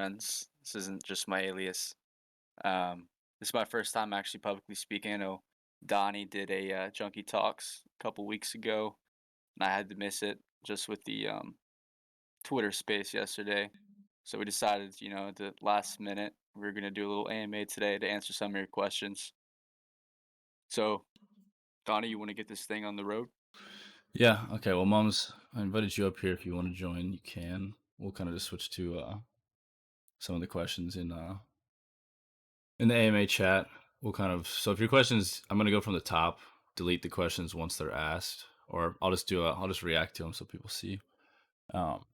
friends. This isn't just my alias. This is my first time actually publicly speaking. I know Donnie did a Junkie Talks a couple weeks ago, and I had to miss it just with the Twitter space yesterday. So we decided, at the last minute, we are gonna do a little AMA today to answer some of your questions. So, Donnie, you want to get this thing on the road? Yeah. Okay. Well, Mums, I invited you up here. If you want to join, you can. We'll kind of just switch to some of the questions in the AMA chat. We'll kind of so if your questions, I'm gonna go from the top, delete the questions once they're asked, or I'll just react to them so people see. Um,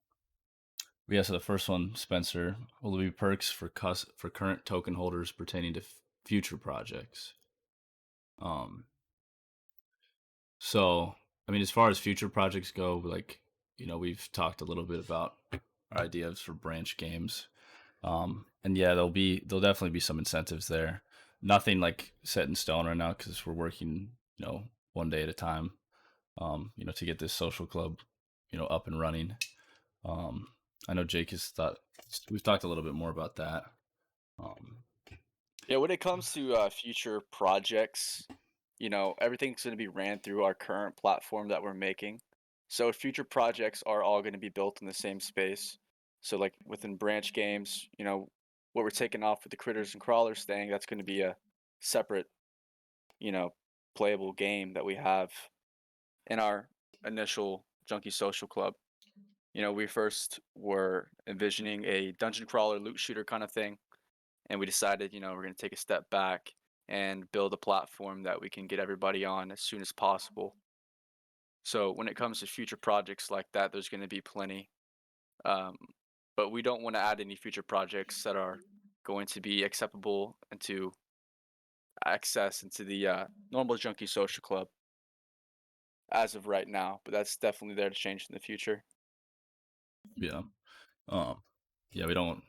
yeah. So the first one, Spencer, will there be perks for current token holders pertaining to future projects? Um, So, I mean, as far as future projects go, like, we've talked a little bit about our ideas for branch games. And yeah, there'll definitely be some incentives there. Nothing like set in stone right now because we're working, one day at a time, to get this social club, up and running. Um, I know Jake has thought, we've talked a little bit more about that. Um, Yeah, when it comes to future projects, everything's going to be ran through our current platform that we're making. So future projects are all going to be built in the same space. So like within branch games, what we're taking off with the critters and crawlers thing, that's going to be a separate, you know, playable game that we have in our initial Junkie Social Club. We first were envisioning a dungeon crawler loot shooter kind of thing, and we decided, we're going to take a step back and build a platform that we can get everybody on as soon as possible. So when it comes to future projects like that, there's going to be plenty. Um, but we don't want to add any future projects that are going to be acceptable into access into the normal Junkie Social Club as of right now. But that's definitely there to change in the future. yeah. Um, yeah, we don't,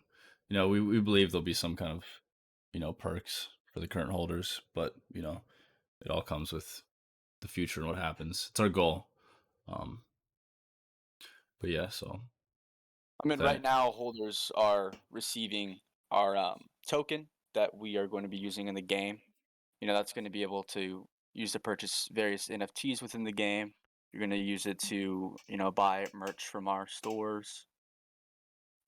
we believe there'll be some kind of, perks for the current holders, but, it all comes with the future and what happens. It's our goal. Um, but yeah, so I mean, right that, now, holders are receiving our token that we are going to be using in the game. That's going to be able to use to purchase various NFTs within the game. You're going to use it to, buy merch from our stores.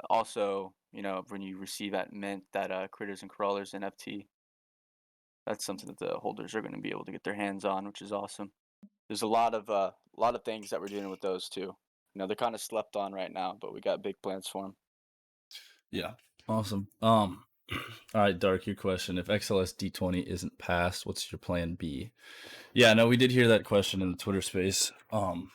Also, when you receive at Mint that Critters and Crawlers NFT, that's something that the holders are going to be able to get their hands on, which is awesome. There's a lot of things that we're doing with those too. They're kind of slept on right now, but we got big plans for them. yeah, awesome. All right, Dark, your question. If XLS D20 isn't passed, what's your plan B? Yeah, no, we did hear that question in the Twitter space. And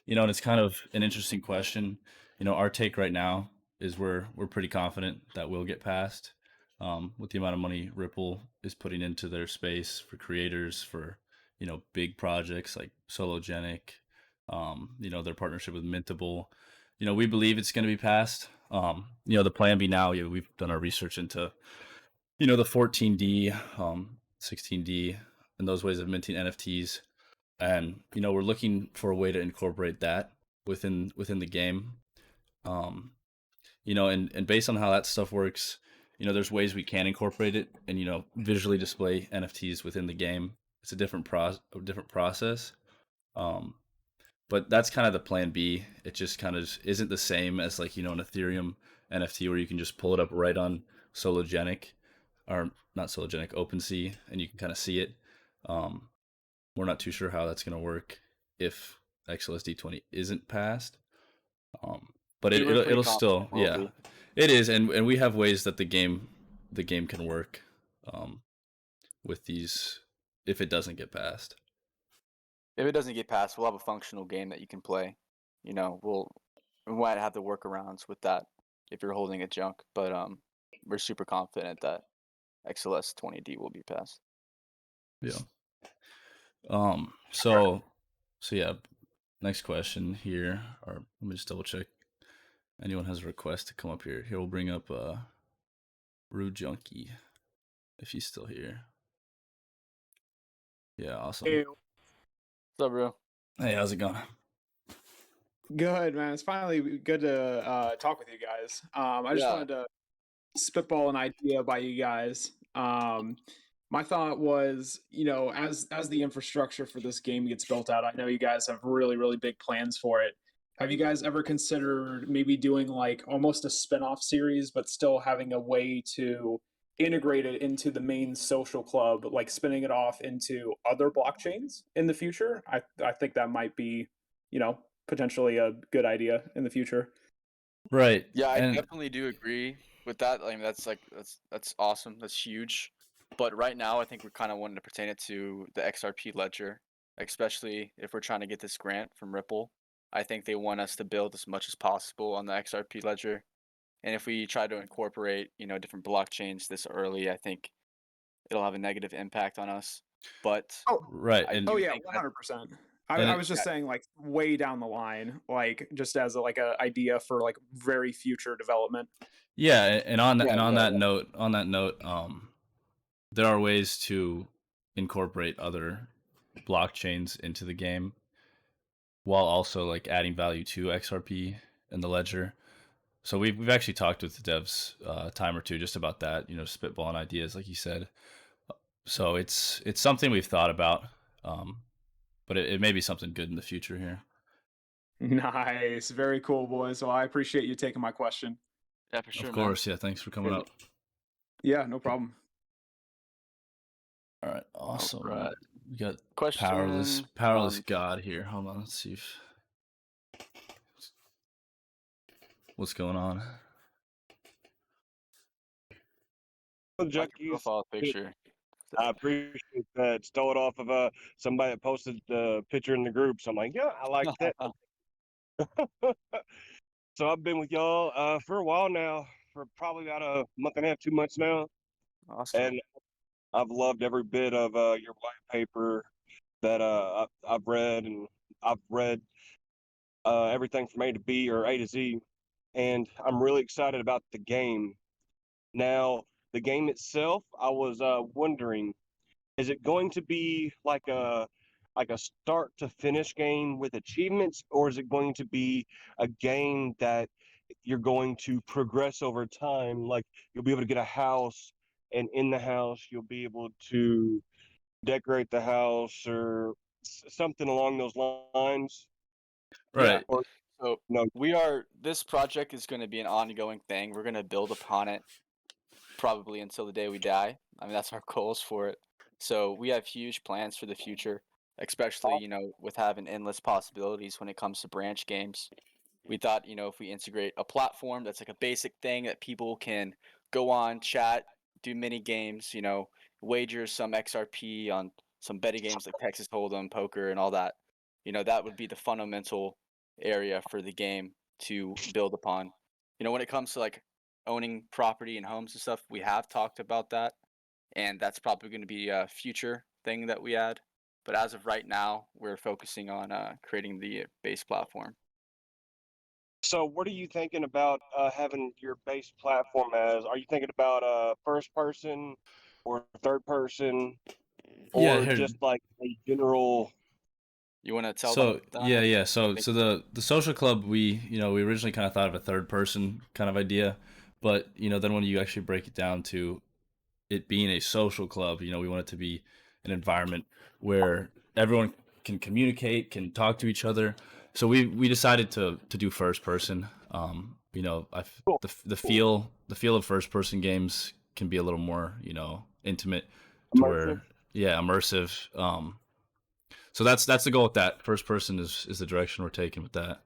it's kind of an interesting question. Our take right now is we're pretty confident that we'll get passed. With the amount of money Ripple is putting into their space for creators, for big projects like Sologenic, their partnership with Mintable. We believe it's going to be passed. The plan B now, we've done our research into the 14D, 16D, and those ways of minting NFTs. And we're looking for a way to incorporate that within the game. Um, and based on how that stuff works, there's ways we can incorporate it and visually display NFTs within the game. It's a different process. Um, but that's kind of the plan B. It just kind of isn't the same as like an Ethereum NFT where you can just pull it up right on Sologenic, or not Sologenic, OpenSea, and you can kind of see it. Um, we're not too sure how that's going to work if XLSD20 isn't passed. Um, but I mean, we're pretty it'll confident still, it will yeah, be. it is, and we have ways that the game can work um, with these if it doesn't get passed. If it doesn't get passed, we'll have a functional game that you can play. We might have the workarounds with that if you're holding a junk, but we're super confident that XLS 20D will be passed. Yeah. So yeah. Next question here, or let me just double check. Anyone has a request to come up here? Here we'll bring up Rude Junkie if he's still here. Yeah, awesome. Hey, What's up, bro? Hey, how's it going? good man. It's finally good to talk with you guys. I just Yeah. wanted to spitball an idea by you guys. My thought was, as the infrastructure for this game gets built out, I know you guys have really, really big plans for it. Have you guys ever considered maybe doing like almost a spin-off series, but still having a way to integrate it into the main social club, like spinning it off into other blockchains in the future? I think that might be, potentially a good idea in the future. Right. Yeah, I And definitely do agree with that. I mean, that's awesome. That's huge. But right now, I think we're kind of wanting to pertain it to the XRP ledger, especially if we're trying to get this grant from Ripple. I think they want us to build as much as possible on the XRP ledger. And if we try to incorporate, different blockchains this early, I think it'll have a negative impact on us. But Oh, right. I oh do yeah, think that 100%. And I it, was just yeah, saying like way down the line, like just as a idea for like very future development. yeah, and on that yeah, and yeah, yeah. on that note, there are ways to incorporate other blockchains into the game while also like adding value to XRP and the ledger. So we've actually talked with the devs a time or two just about that, spitballing ideas like you said. So it's something we've thought about, um, but it may be something good in the future here. Nice, very cool, boys. Well, I appreciate you taking my question. Yeah, for Of sure, man. course, yeah. Thanks for coming Good. up. Yeah, no problem. All right, All awesome. right. We got Question. powerless God here. Hold on, let's see what's going on. Like your Junkies. profile picture. I appreciate that. Stole it off of somebody that posted the picture in the group. So I'm like, yeah, I like that. So I've been with y'all for a while now, for probably about a month and a half, 2 months now, Awesome. and I've loved every bit of your white paper that I've read, and I've read everything from A to B or A to Z, and I'm really excited about the game. Now, the game itself, I was wondering, is it going to be like a start to finish game with achievements, or is it going to be a game that you're going to progress over time? Like you'll be able to get a house, and in the house you'll be able to decorate the house or something along those lines. Yeah. Right. Or So no, this project is going to be an ongoing thing. We're going to build upon it probably until the day we die. I mean, that's our goals for it. So we have huge plans for the future, especially, with having endless possibilities when it comes to branch games. We thought, if we integrate a platform that's like a basic thing that people can go on, chat, do mini games, wager some XRP on some betting games like Texas Hold'em, poker, and all that. That would be the fundamental area for the game to build upon. When it comes to like owning property and homes and stuff, we have talked about that, and that's probably going to be a future thing that we add. But as of right now, we're focusing on creating the base platform. so what are you thinking about having your base platform as? Are you thinking about first person or third person, Yeah, or here. just like a general? You want to tell So them yeah, that? yeah. I So think so the social club, we originally kind of thought of a third person kind of idea, but then when you actually break it down to it being a social club, we want it to be an environment where everyone can communicate, can talk to each other. So we decided to do first person. Cool. The feel of first person games can be a little more intimate, to Immersive. where yeah, immersive. So that's the goal with that. First person is the direction we're taking with that.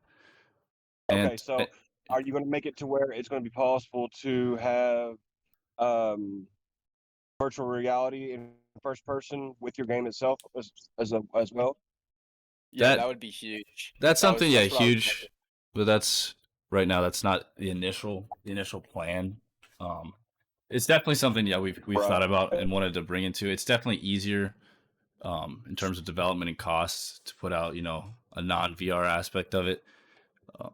Okay, And so are you going to make it to where it's going to be possible to have um, virtual reality in first person with your game itself as well? yeah, that that would be huge. that's something, yeah, That's what I was huge. But that's right now. That's not the initial plan. Um, it's definitely something, yeah, we've Right. thought about and wanted to bring into. It's definitely easier in terms of development and costs to put out a non VR aspect of it.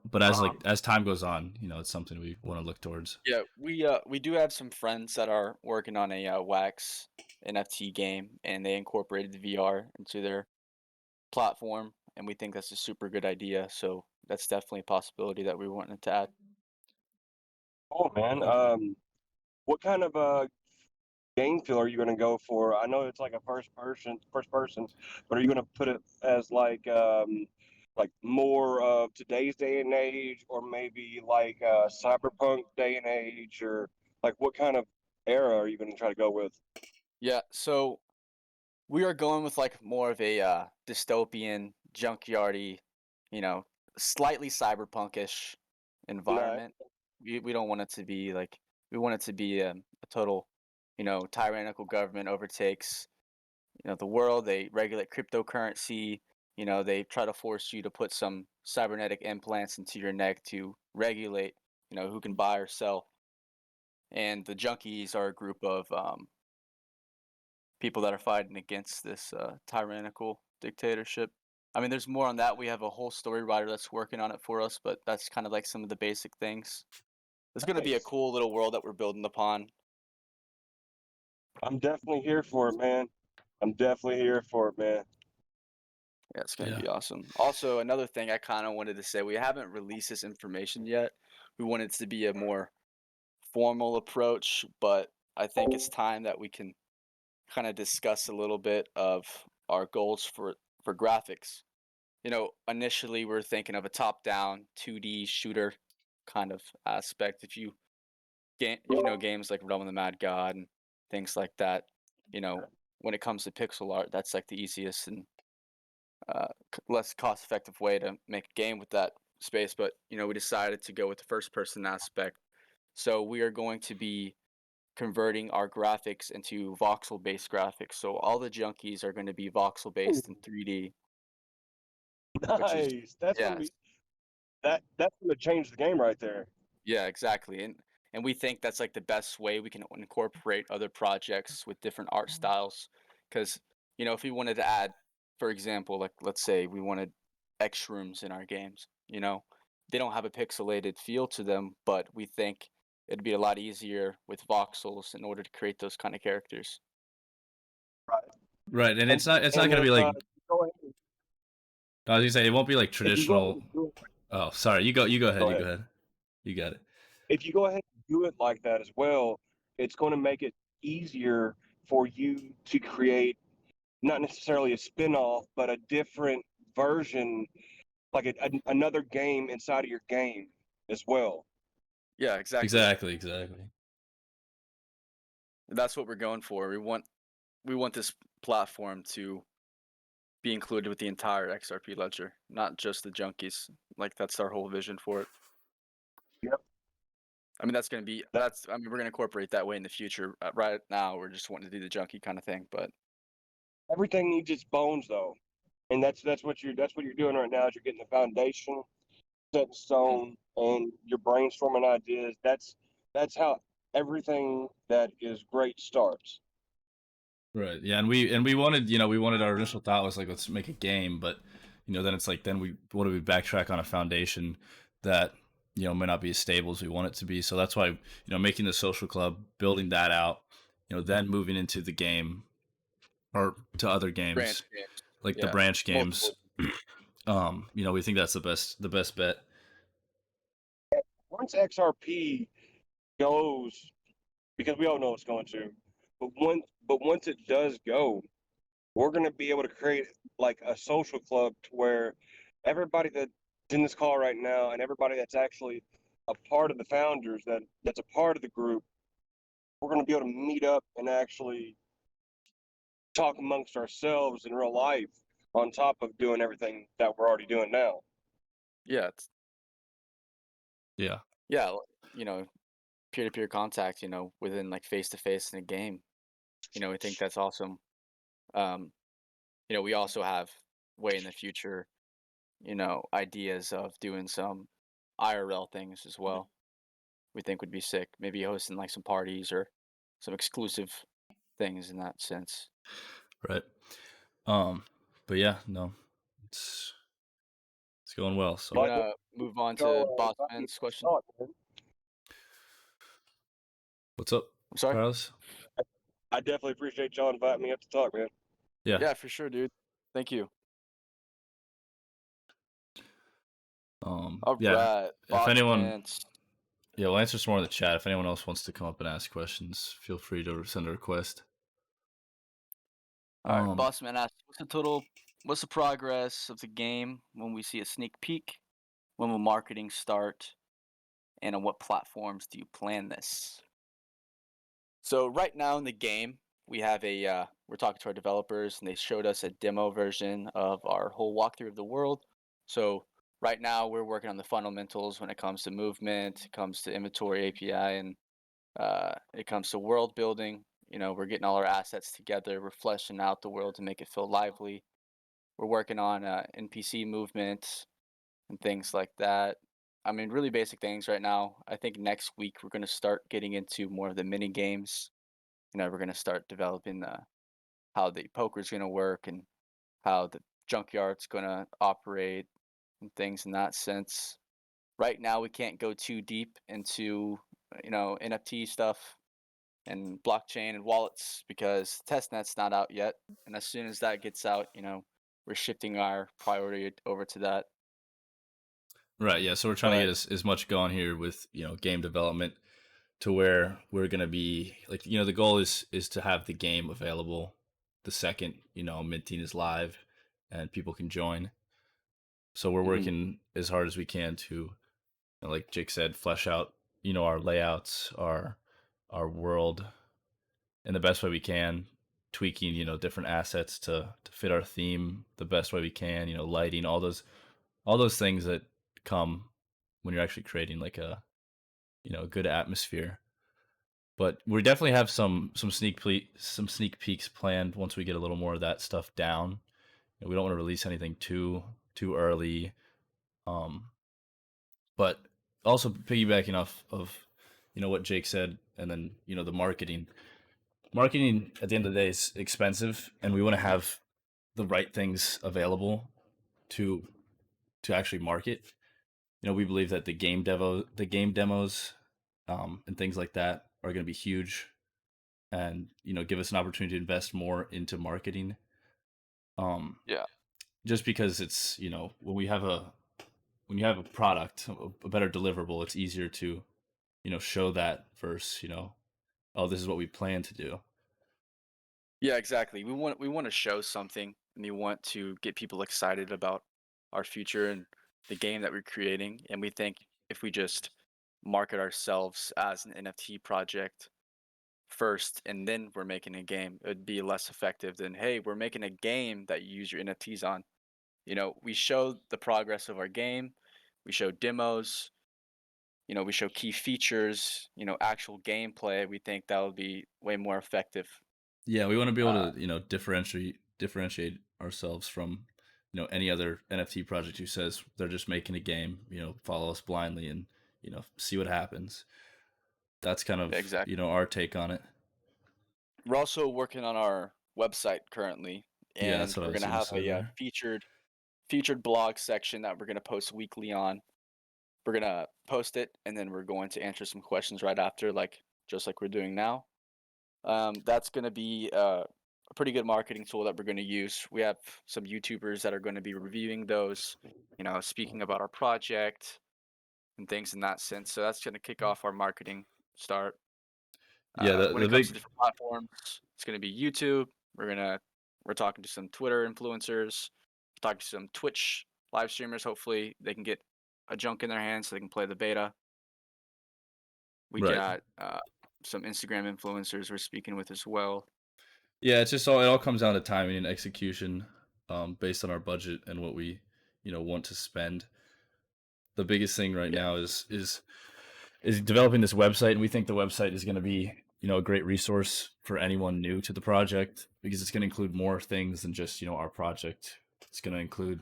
But Uh-huh. as time goes on, it's something we want to look towards. Yeah, we do have some friends that are working on a Wax NFT game, and they incorporated the VR into their platform, and we think that's a super good idea. So that's definitely a possibility that we wanted to add. Cool, man. what kind of game feel are you going to go for? I know it's like a first person, but are you going to put it as like more of today's day and age, or maybe like cyberpunk day and age, or like what kind of era are you going to try to go with? Yeah, so we are going with like more of a dystopian, junkyardy, you know, slightly cyberpunkish Nice. environment. We don't want it to be like we want it to be a total, tyrannical government overtakes, the world. They regulate cryptocurrency. They try to force you to put some cybernetic implants into your neck to regulate, who can buy or sell. And the junkies are a group of people that are fighting against this tyrannical dictatorship. I mean, there's more on that. We have a whole story writer that's working on it for us, but that's kind of like some of the basic things. It's going to be a Nice. cool little world that we're building upon. I'm definitely here for it, man. I'm definitely here for it, man. Yeah, it's going to Yeah. be awesome. Also, another thing I kind of wanted to say, we haven't released this information yet. We want it to be a more formal approach, but I think it's time that we can kind of discuss a little bit of our goals for graphics. Initially we're thinking of a top-down 2D shooter kind of aspect. If you know games like Realm of the Mad God and things like that, when it comes to pixel art, that's like the easiest and less cost-effective way to make a game with that space. But we decided to go with the first-person aspect. So we are going to be converting our graphics into voxel-based graphics. So all the junkies are going to be voxel-based in 3D, which is Nice. That's gonna yeah, be that's gonna change the game right there. yeah, exactly. And we think that's like the best way we can incorporate other projects with different art styles. Because, if we wanted to add, for example, like let's say we wanted X rooms in our games, they don't have a pixelated feel to them, but we think it'd be a lot easier with voxels in order to create those kind of characters. Right, and And it's not and gonna if be like, go ahead, I was gonna say, it won't be like if you go ahead traditional. and do it, Oh, sorry. You go ahead. go You go ahead. ahead. You got it. If you go ahead and do it like that as well, it's going to make it easier for you to create not necessarily a spin-off, but a different version, like another game inside of your game as well. Yeah, exactly. Exactly. That's what we're going for. We want this platform to be included with the entire XRP ledger, not just the junkies. Like that's our whole vision for it. Yep. I mean, that's gonna be I mean, we're gonna incorporate that way in the future. Right now, we're just wanting to do the junkie kind of thing, but Everything needs its bones though, and that's what you're doing right now. Is you're getting the foundation set in stone, and you're brainstorming ideas. That's how everything that is great starts. Right. Yeah, and we wanted, we wanted, our initial thought was like, let's make a game, but then it's like, then we what do we backtrack on a foundation that may not be as stable as we want it to be. So that's why making the social club, building that out, then moving into the game or to other games branch games. like the Yeah, branch games. multiple. We think that's the best bet. Once XRP goes, because we all know it's going to, but once it does go, we're going to be able to create like a social club to where everybody that's in this call right now and everybody that's actually a part of the founders that's a part of the group, we're going to be able to meet up and actually talk amongst ourselves in real life on top of doing everything that we're already doing now. Yeah, Yeah. yeah, peer-to-peer contact, within like face-to-face in a game. We think that's awesome. Um, we also have way in the future, ideas of doing some IRL things as well. We think would be sick. Maybe hosting like some parties or some exclusive things in that sense. Right. But yeah, no, it's going well. So You But wanna move on to so Boss invite me Ben's to question? talk, man. what's up, I'm sorry. Carlos? I definitely appreciate y'all inviting me up to talk, man. Yeah. Yeah, for sure, dude. Thank you. All Yeah. right, If Boss anyone, Ben's. Yeah, we'll answer some more in the chat. If anyone else wants to come up and ask questions, feel free to send a request. All right, Bossman asks, what's the progress of the game when we see a sneak peek? When will marketing start? And on what platforms do you plan this? So right now in the game, we have we're talking to our developers, and they showed us a demo version of our whole walkthrough of the world. So right now we're working on the fundamentals when it comes to movement, it comes to inventory API, and it comes to world building. We're getting all our assets together. We're fleshing out the world to make it feel lively. We're working on NPC movement and things like that. I mean, really basic things right now. I think next week we're going to start getting into more of the mini games. We're going to start developing how the poker's going to work and how the junkyard's going to operate and things in that sense. Right now, we can't go too deep into NFT stuff and blockchain and wallets because testnet's not out yet. And as soon as that gets out, we're shifting our priority over to that. Right. Yeah. So we're trying to get as much going here with game development to where we're gonna be like the goal is to have the game available the second minting is live and people can join. So we're working as hard as we can to, like Jake said, flesh out our layouts, our world in the best way we can, tweaking different assets to fit our theme the best way we can. Lighting, all those things that come when you're actually creating like a good atmosphere. But we definitely have some sneak peeks planned once we get a little more of that stuff down. We don't want to release anything too early. But also piggybacking off of what Jake said, and then the marketing. Marketing at the end of the day is expensive, and we want to have the right things available to actually market. We believe that the game demos, and things like that are going to be huge, and give us an opportunity to invest more into marketing. Yeah. Just because it's when you have a product, a better deliverable, it's easier to show that versus oh, this is what we plan to do. Yeah, exactly. We want to show something, and we want to get people excited about our future and the game that we're creating. And we think if we just market ourselves as an NFT project first and then we're making a game, it'd be less effective than, hey, we're making a game that you use your NFTs on. We show the progress of our game, we show demos, we show key features, actual gameplay. We think that would be way more effective. Yeah, we want to be able to differentiate ourselves from any other NFT project who says they're just making a game, follow us blindly and see what happens. That's kind of exactly. Our take on it. We're also working on our website currently, and we're going to have a featured blog section that we're going to post weekly on. We're going to post it, and then we're going to answer some questions right after, just like we're doing now. That's going to be a pretty good marketing tool that we're going to use. We have some YouTubers that are going to be reviewing those, speaking about our project and things in that sense. So that's going to kick off our marketing start. Yeah, when it comes to different platforms, it's going to be YouTube. We're talking to some Twitter influencers, talking to some Twitch live streamers. Hopefully, they can get a junk in their hands so they can play the beta. We got some Instagram influencers we're speaking with as well. Yeah, it's just it all comes down to timing and execution, based on our budget and what we want to spend. The biggest thing right now is developing this website, and we think the website is going to be a great resource for anyone new to the project because it's going to include more things than just our project. It's going to include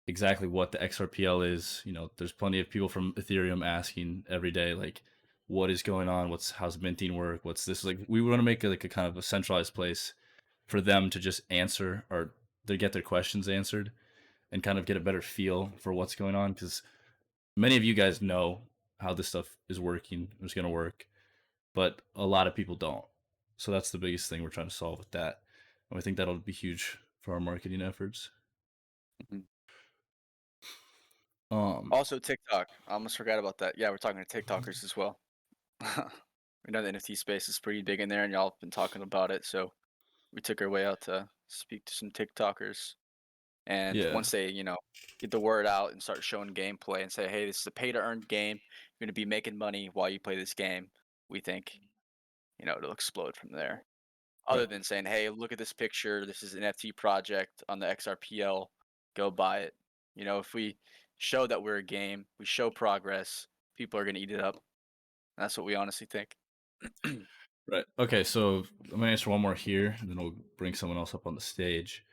exactly what the XRPL is. There's plenty of people from Ethereum asking every day, like, what is going on? How's minting work? What's this? Like, we want to make a kind of a centralized place for them to just answer or to get their questions answered and kind of get a better feel for what's going on. Because many of you guys know how this stuff is working, is going to work, but a lot of people don't. So that's the biggest thing we're trying to solve with that. And I think that'll be huge for our marketing efforts. Mm-hmm. Also TikTok. I almost forgot about that. Yeah, we're talking to TikTokers as well. We know the NFT space is pretty big in there, and y'all have been talking about it. So we took our way out to speak to some TikTokers. And Yeah. once they, get the word out and start showing gameplay and say, hey, this is a pay to earn game. You're going to be making money while you play this game. We think, it'll explode from there. Other Right. than saying, hey, look at this picture. This is an NFT project on the XRPL. Go buy it. If we show that we're a game, we show progress, people are going to eat it up. That's what we honestly think. Right. Okay, so I'm gonna answer one more here, and then we'll bring someone else up on the stage.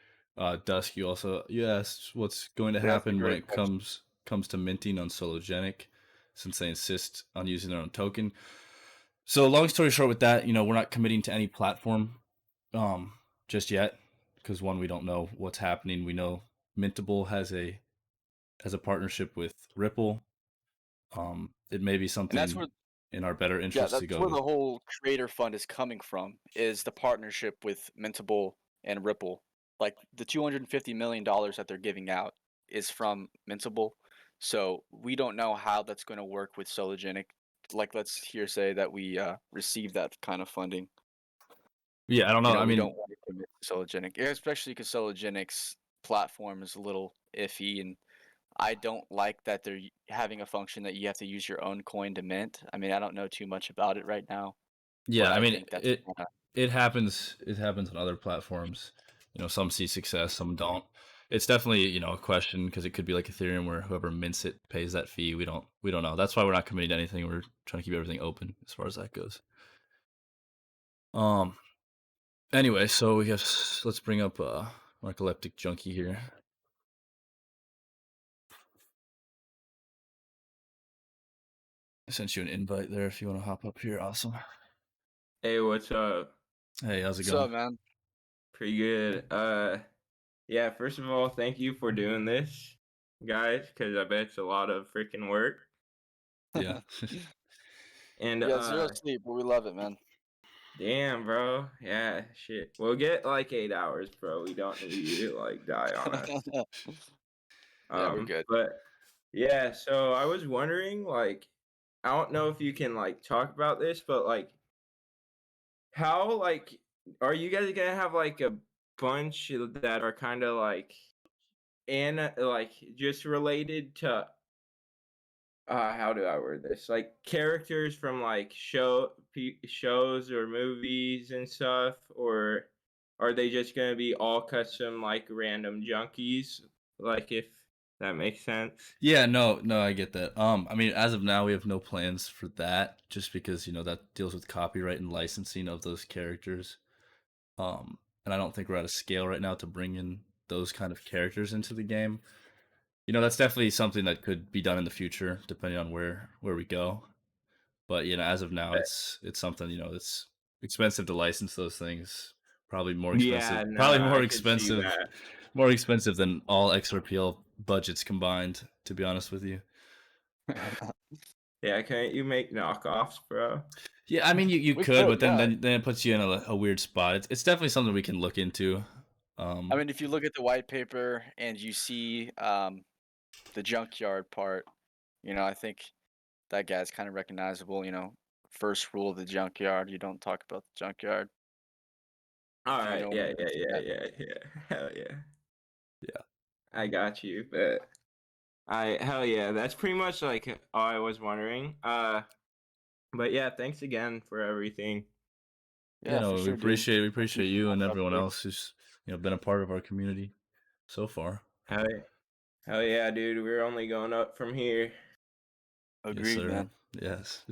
Dusk, you asked what's going to Yeah, that's a happen when great it question. comes to minting on Sologenic, since they insist on using their own token. So long story short, with that, we're not committing to any platform, just yet, because one, we don't know what's happening. We know Mintable has a partnership with Ripple. It may be And that's where something in our better Yeah, interest to that's go where to. the whole creator fund is coming from, is the partnership with Mintable and Ripple. Like the $250 million that they're giving out is from Mintable. So we don't know how that's going to work with Sologenic. Like, let's here say that we receive that kind of funding. Yeah, I don't know. I We mean, don't want to commit to Sologenic, especially because Sologenic's platform is a little iffy, and I don't like that they're having a function that you have to use your own coin to mint. I mean, I don't know too much about it right now, yeah, but I I mean think that's kinda, it happens on other platforms. Some see success, some don't. It's definitely, a question, because it could be like Ethereum where whoever mints it pays that fee. We don't know. That's why we're not committing to anything. We're trying to keep everything open as far as that goes. Anyway, so we have let's bring up Narcoleptic Junkie here. I sent you an invite there if you want to hop up here. Awesome. Hey, what's up? Hey, how's it what's going? up, man? Pretty good. Yeah, first of all, thank you for doing this, guys, because I bet it's a lot of freaking work. Yeah. And Yeah, zero sleep, but we love it, man. damn, bro. Yeah, shit. We'll get like 8 hours, bro. We don't need you to like die on us. Yeah, we're good. But yeah, so I was wondering, like, I don't know if you can like talk about this, but like how like are you guys gonna have like a bunch that are kind of like and like just related to how do I word this? Like characters from like shows or movies and stuff, or are they just gonna be all custom like random junkies? Like if that makes sense. Yeah, no, I get that. I mean, as of now, we have no plans for that, just because that deals with copyright and licensing of those characters. And I don't think we're at a scale right now to bring in those kind of characters into the game. That's definitely something that could be done in the future, depending on where we go. But as of now, it's something it's expensive to license those things. Probably more expensive. Yeah, no, Probably more I could see expensive. that. More expensive than all XRPL budgets combined. To be honest with you. Yeah, can't you make knockoffs, bro? Yeah, I mean you We could, could, but then yeah. then it puts you in a weird spot. It's definitely something we can look into. I mean, if you look at the white paper and you see the junkyard part, I think that guy's kind of recognizable. First rule of the junkyard: you don't talk about the junkyard. All If you right, know yeah, what yeah, I'm yeah, at. yeah, yeah. Hell yeah. Yeah. I got you, but hell yeah, that's pretty much like all I was wondering. But yeah, thanks again for everything. Yeah, Yeah, for no, we sure, dude. appreciate you and Up everyone here. else who's been a part of our community so far. Hell, hell yeah, dude. We're only going up from here. Yes, Agreed, sir. man. Yes.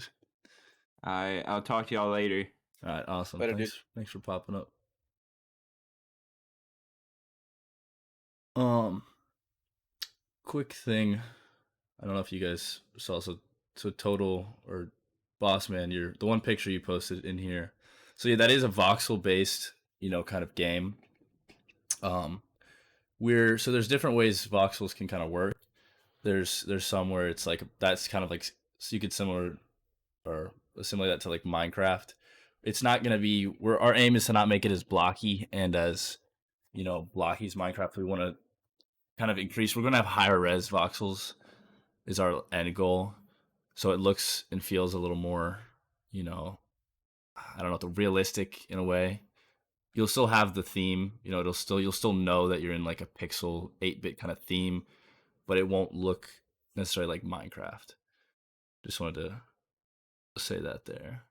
I'll talk to y'all later. All right, awesome. Later, dude. Thanks for popping up. Quick thing. I don't know if you guys saw, so Total or Boss Man, you're the one picture you posted in here. So yeah, that is a voxel based, kind of game. So there's different ways voxels can kind of work. There's some where it's like that's kind of like, so you could assimilate that to like Minecraft. It's not gonna be our aim is to not make it as blocky and as blocky as Minecraft. We want to kind of increase. We're gonna have higher res voxels is our end goal. So it looks and feels a little more, you know, I don't know, the realistic in a way. You'll still have the theme, you know, you'll still know that you're in like a pixel 8-bit kind of theme, but it won't look necessarily like Minecraft. Just wanted to say that there.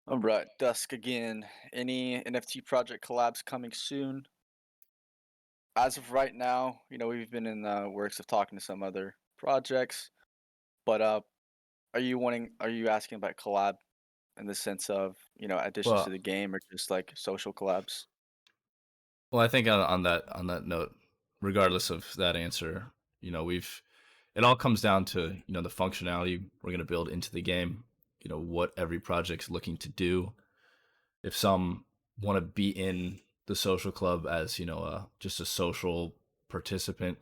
All right, Dusk again. Any NFT project collabs coming soon? As of right now, you know, we've been in the works of talking to some other projects, but are you asking about collab in the sense of, you know, additions to Well, the game or just like social collabs? well, I think on that note, regardless of that answer, you know, it all comes down to, you know, the functionality we're going to build into the game, you know, what every project's looking to do. If some want to be in the social club as, you know, just a social participant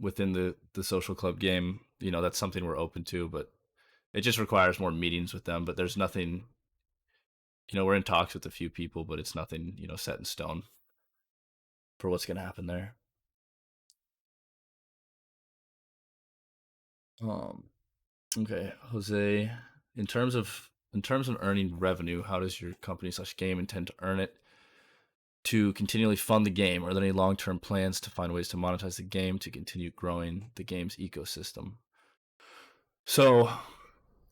within the social club game, you know, that's something we're open to, but it just requires more meetings with them. But there's nothing, you know, we're in talks with a few people, but it's nothing, you know, set in stone for what's going to happen there. Okay, Jose, in terms of earning revenue, how does your company / game intend to earn it? To continually fund the game, are there any long-term plans to find ways to monetize the game to continue growing the game's ecosystem? So,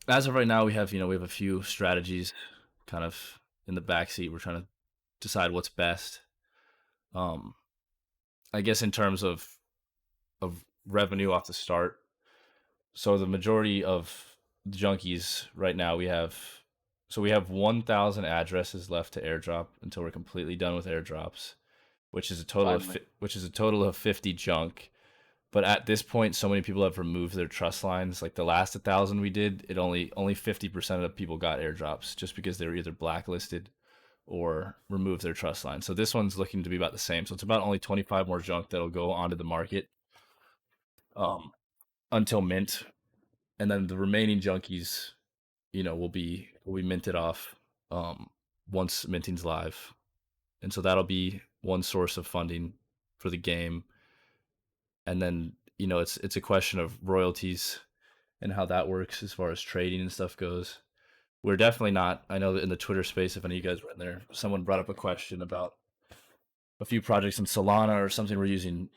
as of right now, we have a few strategies kind of in the backseat. We're trying to decide what's best. I guess in terms of revenue off the start. So the majority of the junkies right now we have 1,000 addresses left to airdrop until we're completely done with airdrops, which is a total of 50 junk. But at this point, so many people have removed their trust lines. Like the last 1,000 we did, it only 50% of the people got airdrops just because they were either blacklisted or removed their trust line. So this one's looking to be about the same. So it's about only 25 more junk that'll go onto the market until mint, and then the remaining junkies, you know, will be minted off once minting's live, and so that'll be one source of funding for the game. And then, you know, it's a question of royalties and how that works as far as trading and stuff goes. We're definitely not. I know that in the Twitter space, if any of you guys were in there, someone brought up a question about a few projects in Solana or something. We're using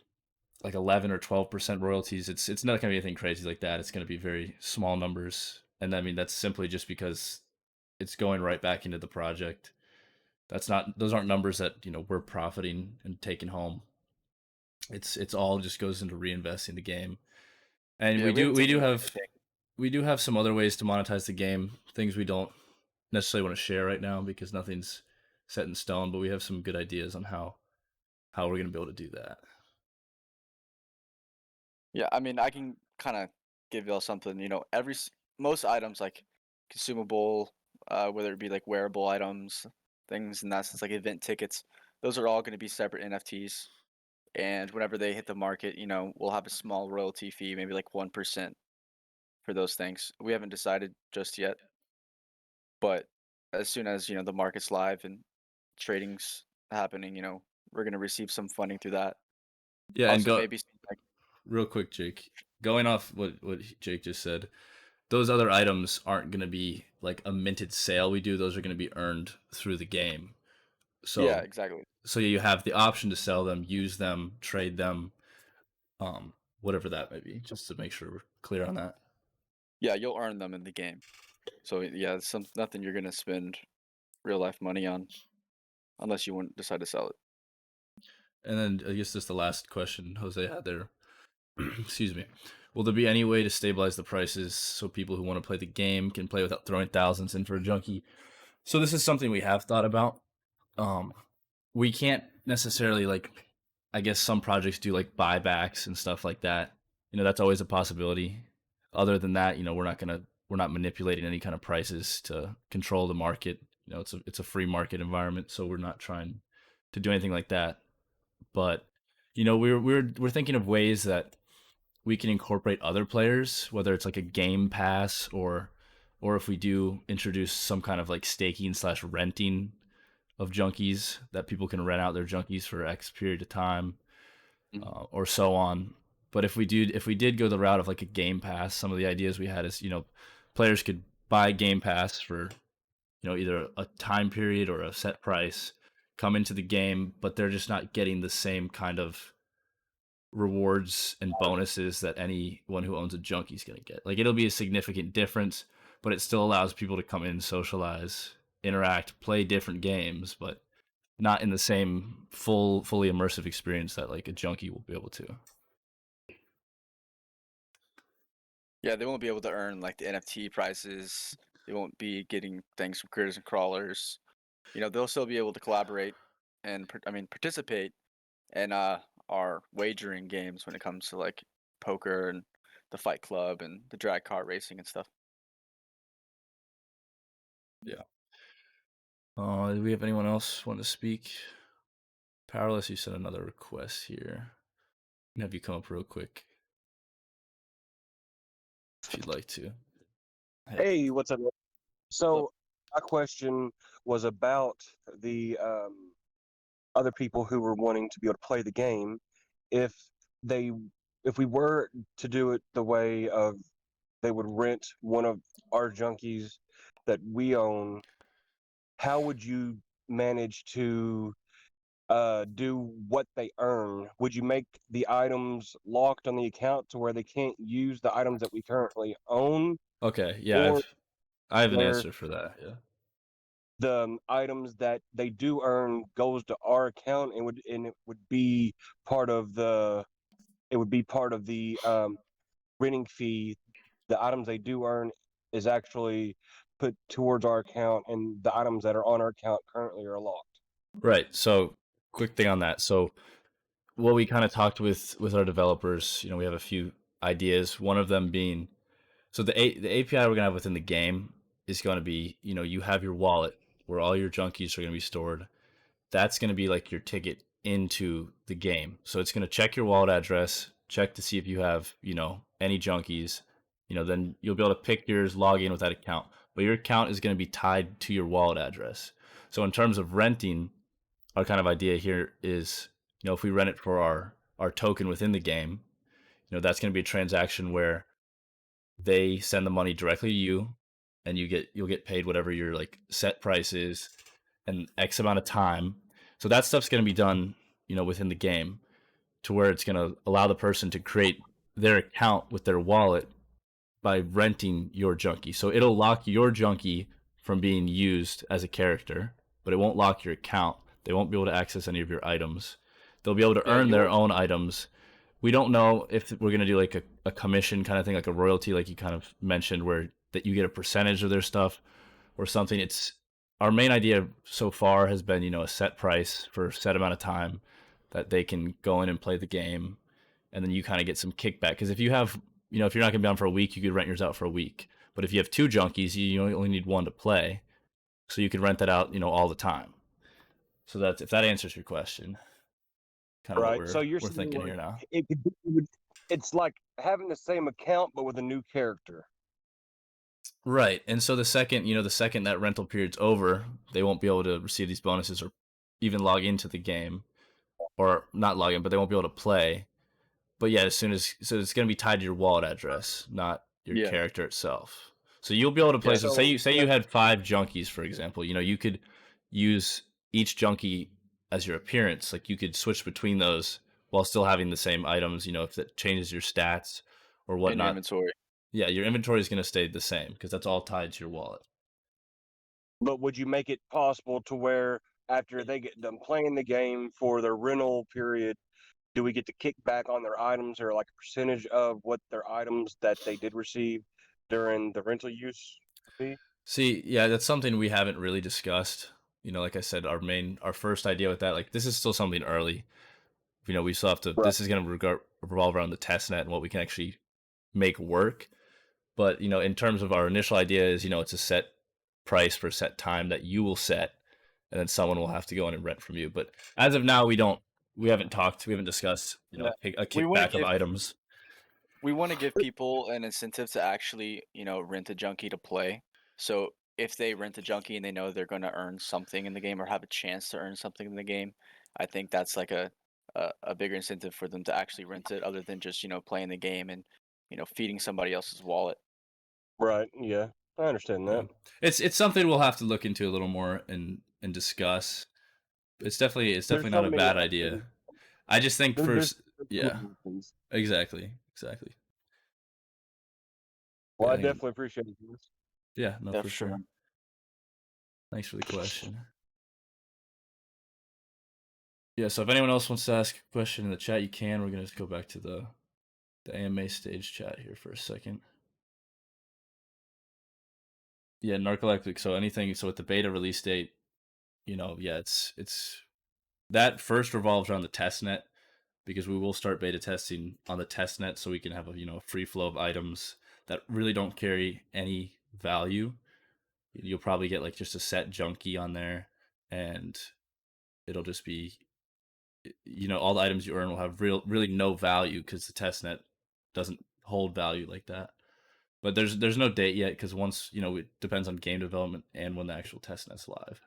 like 11 or 12% royalties. It's not going to be anything crazy like that. It's going to be very small numbers. And I mean, that's simply just because it's going right back into the project. Those aren't numbers that, you know, we're profiting and taking home. It's all just goes into reinvesting the game. And Yeah, we do have some other ways to monetize the game, things we don't necessarily want to share right now because nothing's set in stone, but we have some good ideas on how we're going to be able to do that. Yeah, I mean, I can kind of give y'all something. You know, most items like consumable, whether it be like wearable items, things in that sense, like event tickets, those are all going to be separate NFTs. And whenever they hit the market, you know, we'll have a small royalty fee, maybe like 1% for those things. We haven't decided just yet, but as soon as, you know, the market's live and trading's happening, you know, we're going to receive some funding through that. Yeah, and Also, go maybe like real quick, Jake. Going off what Jake just said, those other items aren't going to be like a minted sale we do. Those are going to be earned through the game. yeah, So exactly. you have the option to sell them, use them, trade them, whatever that may be, just to make sure we're clear on that. Yeah, you'll earn them in the game. So yeah, it's nothing you're gonna spend real life money on, unless you wouldn't decide to sell it. And then I guess just the last question Jose had there. Excuse me. Will there be any way to stabilize the prices so people who want to play the game can play without throwing thousands in for a junkie? So this is something we have thought about. We can't necessarily, like, I guess some projects do like buybacks and stuff like that. You know, that's always a possibility. Other than that, you know, we're not manipulating any kind of prices to control the market. You know, it's a free market environment, so we're not trying to do anything like that. But you know, we're thinking of ways that we can incorporate other players, whether it's like a game pass or if we do introduce some kind of like staking / renting of junkies that people can rent out their junkies for X period of time, Mhm. or so on. But if we did go the route of like a Game Pass, some of the ideas we had is, players could buy Game Pass for, either a time period or a set price, come into the game, but they're just not getting the same kind of rewards and bonuses that anyone who owns a junkie is going to get. Like, it'll be a significant difference, but it still allows people to come in, socialize, interact, play different games, but not in the same fully immersive experience that like a junkie will be able to. Yeah, they won't be able to earn like the NFT prices. They won't be getting things from critters and crawlers. They'll still be able to collaborate and participate in our wagering games when it comes to like poker and the Fight Club and the drag car racing and stuff. Yeah. Do we have anyone else want to speak? Powerless, you sent another request here. Can have you come up real quick if you'd like to. Hey, what's up? So my question was about the other people who were wanting to be able to play the game. If we were to do it the way of they would rent one of our junkies that we own, how would you manage to do what they earn? Would you make the items locked on the account to where they can't use the items that we currently own? Okay, yeah, Or I have an where answer for that. Yeah. the items that they do earn goes to our account and it would be part of the renting fee. The items they do earn is actually put towards our account, and the items that are on our account currently are locked. Right. So, quick thing on that. So, what we kind of talked with our developers, we have a few ideas. One of them being, so the API we're gonna have within the game is going to be, you have your wallet where all your junkies are going to be stored. That's going to be like your ticket into the game. So it's going to check your wallet address, check to see if you have, any junkies. Then you'll be able to pick yours, log in with that account. But your account is going to be tied to your wallet address. So in terms of renting, our kind of idea here is, if we rent it for our token within the game, that's going to be a transaction where they send the money directly to you, and you'll get paid whatever your like set price is and X amount of time. So that stuff's going to be done, within the game, to where it's going to allow the person to create their account with their wallet by renting your junkie. So it'll lock your junkie from being used as a character, but it won't lock your account. They won't be able to access any of your items. They'll be able to earn their own items. We don't know if we're going to do like a commission kind of thing, like a royalty, like you kind of mentioned, where that you get a percentage of their stuff or something. It's our main idea so far has been, a set price for a set amount of time that they can go in and play the game, and then you kind of get some kickback. Because if you have, if you're not going to be on for a week, you could rent yours out for a week. But if you have two junkies, you only need one to play, so you could rent that out, all the time. So that's, if that answers your question, kind of Right. what So you're we're thinking here now. It's like having the same account but with a new character. Right. And so the second that rental period's over, they won't be able to receive these bonuses or even log into the game, or not log in, but they won't be able to play. But yeah, so it's going to be tied to your wallet address, not your character itself. So you'll be able to play. Yeah, So say you had 5 junkies, for example. You could use each junkie as your appearance. Like, you could switch between those while still having the same items. If that changes your stats or in whatnot. your inventory. Yeah, your inventory is going to stay the same because that's all tied to your wallet. But would you make it possible to where after they get done playing the game for their rental period, do we get to kick back on their items or like a percentage of what their items that they did receive during the rental use would be? See, yeah, that's something we haven't really discussed. Like I said, our first idea with that, like, this is still something early. We still have to. Right. This is going to revolve around the test net and what we can actually make work. But in terms of our initial idea is, it's a set price for a set time that you will set, and then someone will have to go in and rent from you. But as of now, we haven't discussed, a kickback of items. We want to give people an incentive to actually, rent a junkie to play. So if they rent a junkie and they know they're going to earn something in the game or have a chance to earn something in the game, I think that's like a a bigger incentive for them to actually rent it, other than just playing the game and feeding somebody else's wallet. Right. Yeah. I understand Yeah. that. It's something we'll have to look into a little more and discuss. It's definitely There's not so a many bad options. idea. I just think There's yeah, so many options. exactly. Well, Yeah, I definitely appreciate it. yeah, no, Yeah, for for sure. sure. Thanks for the question. Yeah, so if anyone else wants to ask a question in the chat, you can. We're gonna just go back to the AMA stage chat here for a second. Yeah, narcoleptic. So anything. So with the beta release date, yeah, it's that first revolves around the test net, because we will start beta testing on the test net, so we can have a free flow of items that really don't carry any value. You'll probably get like just a set junkie on there, and it'll just be all the items you earn will have really no value, because the test net doesn't hold value like that. But there's no date yet, because once it depends on game development and when the actual test net's live.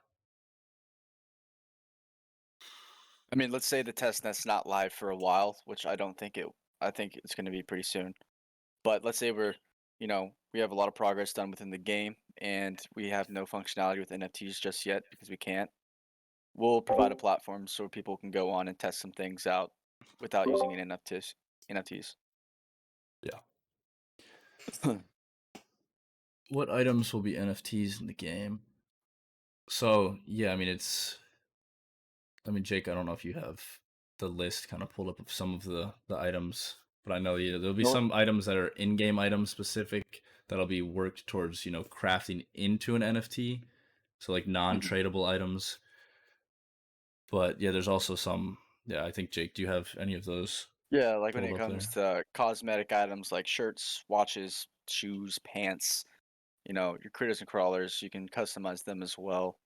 I mean, let's say the test net's not live for a while, which I don't think it. I think it's going to be pretty soon. But let's say we have a lot of progress done within the game, and we have no functionality with NFTs just yet because we can't. We'll provide a platform so people can go on and test some things out without using an NFTs. Yeah. What items will be NFTs in the game? So yeah, Jake, I don't know if you have the list kind of pulled up of some of the items, but I know there'll be some items that are in-game items specific that'll be worked towards crafting into an NFT, so like non-tradable items. But yeah, there's also some. Yeah, I think, Jake, do you have any of those? Yeah, like when pulled it up comes to cosmetic items like shirts, watches, shoes, pants, your critters and crawlers, you can customize them as well.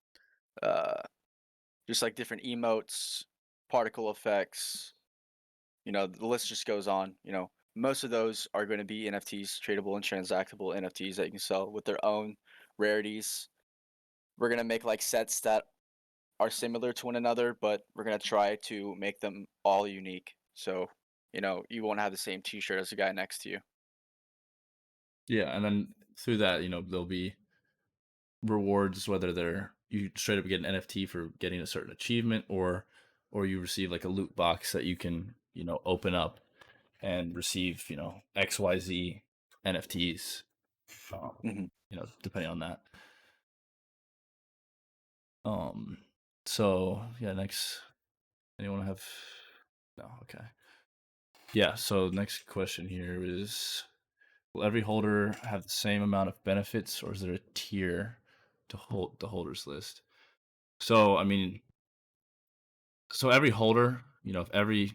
Just like different emotes, particle effects, the list just goes on. Most of those are going to be NFTs, tradable and transactable NFTs that you can sell with their own rarities. We're going to make like sets that are similar to one another, but we're going to try to make them all unique. So, you won't have the same t-shirt as the guy next to you. Yeah, and then through that, there'll be rewards, whether you straight up get an NFT for getting a certain achievement, or you receive like a loot box that you can open up and receive XYZ NFTs, Mm-hmm. depending on that. So yeah, next, anyone have? No, okay. Yeah, so next question here is, will every holder have the same amount of benefits, or is there a tier to hold the holders list? So so every holder, if every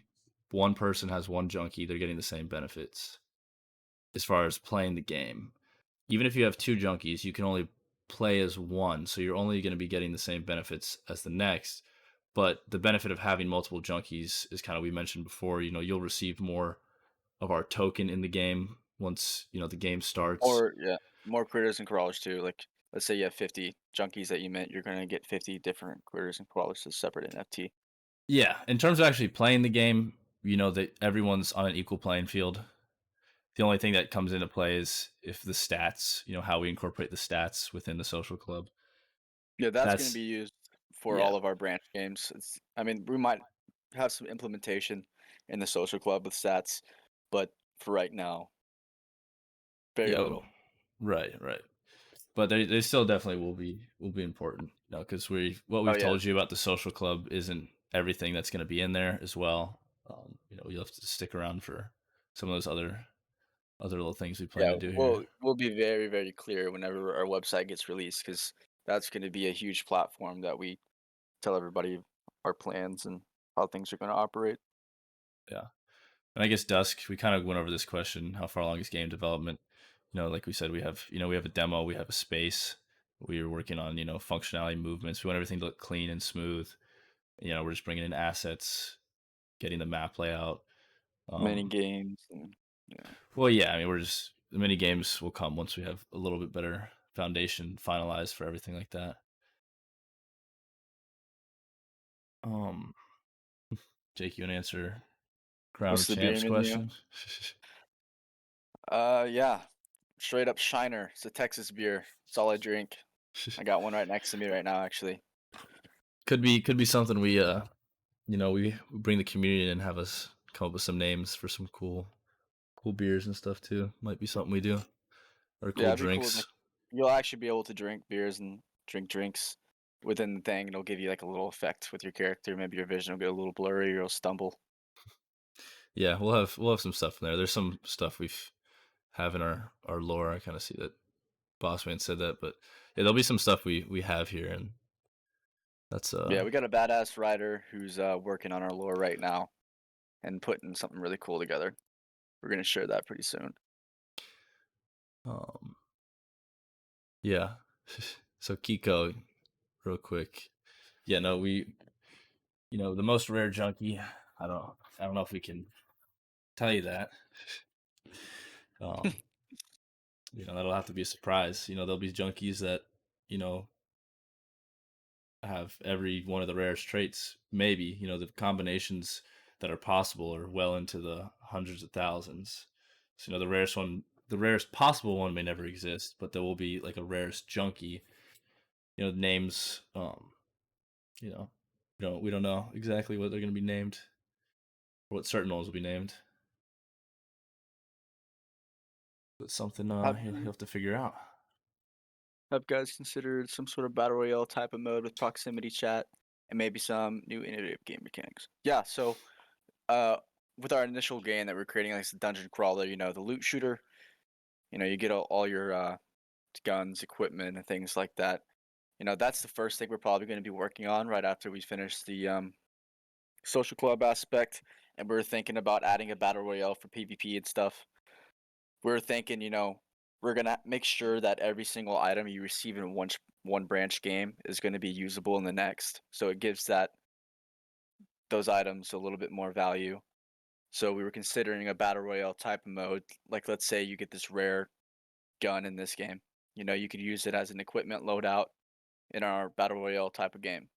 one person has one junkie, they're getting the same benefits as far as playing the game. Even if you have two junkies, you can only play as one, so you're only going to be getting the same benefits as the next. But the benefit of having multiple junkies is kind of, we mentioned before, you'll receive more of our token in the game once the game starts. Or more critters and crawlers too. Like, let's say you have 50 junkies that you mint, you're going to get 50 different critters and crawlers as separate NFT. Yeah, in terms of actually playing the game, that everyone's on an equal playing field. The only thing that comes into play is if the stats, how we incorporate the stats within the social club. Yeah, that's going to be used for all yeah. of our branch games. We might have some implementation in the social club with stats, but for right now, very little. Right. But they still definitely will be important, because what we've told you about the social club isn't everything that's going to be in there as well. You'll have to stick around for some of those other little things we plan to do here. We'll be very, very clear whenever our website gets released, because that's going to be a huge platform that we tell everybody our plans and how things are going to operate. Yeah. And I guess, Dusk, we kind of went over this question: how far along is game development? Like we said, we have a demo, we have a space. We are working on functionality, movements. We want everything to look clean and smooth. We're just bringing in assets, getting the map layout, Many games. And, Well, yeah, we're just, the mini games will come once we have a little bit better foundation finalized for everything like that. Jake, you want to answer Crown What's of the beer Champs menu? question? Yeah, straight up Shiner. It's a Texas beer. It's all I drink. I got one right next to me right now, actually. Could be something we we bring the community in and have us come up with some names for some cool beers and stuff too. Might be something we do. Or cool Yeah, it'd be cool. Like, drinks. you'll actually be able to drink beers and drink drinks within the thing. It'll give you like a little effect with your character. Maybe your vision will get a little blurry or you'll stumble. Yeah, we'll have some stuff in there. There's some stuff we've have in our lore. I kind of see that Bossman said that, but yeah, there'll be some stuff we have here, and that's Yeah, we got a badass writer who's working on our lore right now and putting something really cool together. We're gonna share that pretty soon. Yeah. So Kiko, real quick. Yeah, no, the most rare junkie. I don't know if we can tell you that. That'll have to be a surprise. There'll be junkies that have every one of the rarest traits. Maybe the combinations that are possible are well into the hundreds of thousands. So the rarest possible one may never exist, but there will be like a rarest junkie. Names. We don't know exactly what they're going to be named, or what certain ones will be named. But something you'll have to figure out. Have guys considered some sort of battle royale type of mode with proximity chat and maybe some new innovative game mechanics? Yeah, so with our initial game that we're creating, like the dungeon crawler, the loot shooter, you get all your guns, equipment, and things like that. That's the first thing we're probably going to be working on right after we finish the social club aspect, and we're thinking about adding a battle royale for PvP and stuff. We're thinking, we're gonna make sure that every single item you receive in one branch game is going to be usable in the next, so it gives those items a little bit more value. So we were considering a battle royale type of mode. Like, let's say you get this rare gun in this game. You could use it as an equipment loadout in our battle royale type of game.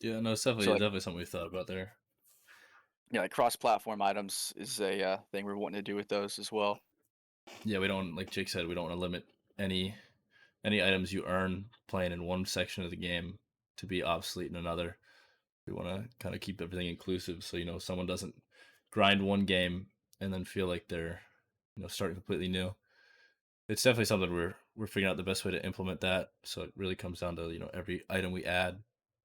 Yeah, no, it's So definitely something we thought about there. Yeah, like cross-platform items is a thing we're wanting to do with those as well. Yeah, we don't, like Jake said, we don't want to limit any items you earn playing in one section of the game to be obsolete in another. We want to kind of keep everything inclusive, so someone doesn't grind one game and then feel like they're starting completely new. It's definitely something we're figuring out the best way to implement that. So it really comes down to every item we add,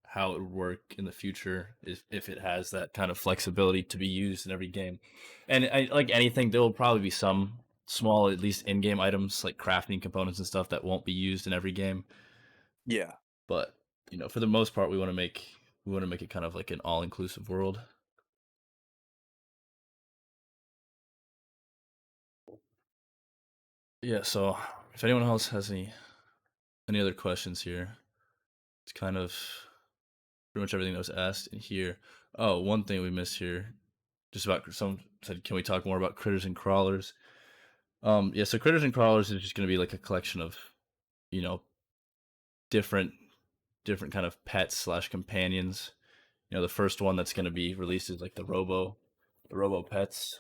how it would work in the future, if it has that kind of flexibility to be used in every game. And like anything, there will probably be some small, at least in-game items like crafting components and stuff that won't be used in every game. Yeah. But for the most part, we want to make it kind of like an all-inclusive world. Yeah. So if anyone else has any other questions here, it's kind of pretty much everything that was asked in here. Oh, one thing we missed here, just about some said, can we talk more about critters and crawlers? Yeah, so critters and crawlers is just going to be like a collection of, different kind of pets slash companions. The first one that's going to be released is like the Robo Pets.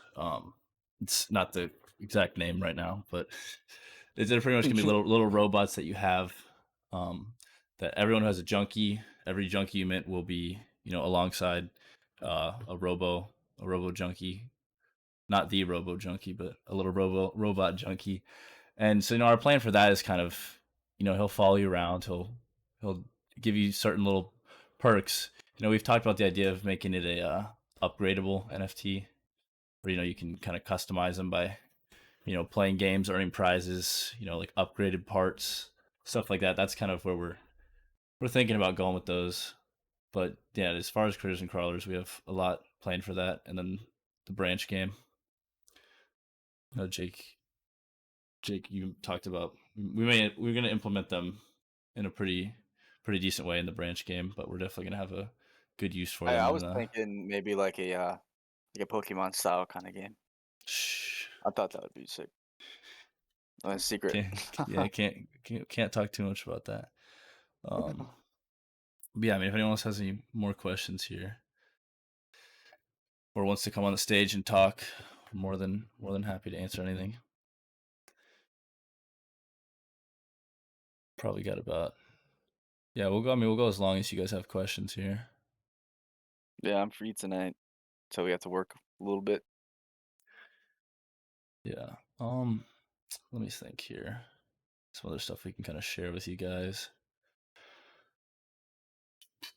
It's not the exact name right now, but it's pretty much gonna be little robots that you have. That everyone who has a junkie, every junkie you mint will be alongside a robo junkie, not the robo junkie, but a little robot junkie. And so our plan for that is kind of he'll follow you around. He'll give you certain little perks. We've talked about the idea of making it a upgradable NFT, where you can kind of customize them by playing games, earning prizes, like upgraded parts, stuff like that. That's kind of where we're thinking about going with those. But yeah, as far as critters and crawlers, we have a lot planned for that, and then the branch game. Jake, you talked about we're gonna implement them in a pretty decent way in the branch game, but we're definitely gonna have a good use for them. I was thinking maybe like a Pokemon style kind of game. Shh. I thought that would be sick. Secret. Can't talk too much about that. But yeah, I mean, if anyone else has any more questions here, or wants to come on the stage and talk, more than happy to answer anything. Probably got about, yeah, we'll go as long as you guys have questions here. Yeah, I'm free tonight, so we have to work a little bit. Yeah. Let me think here. Some other stuff we can kind of share with you guys. Do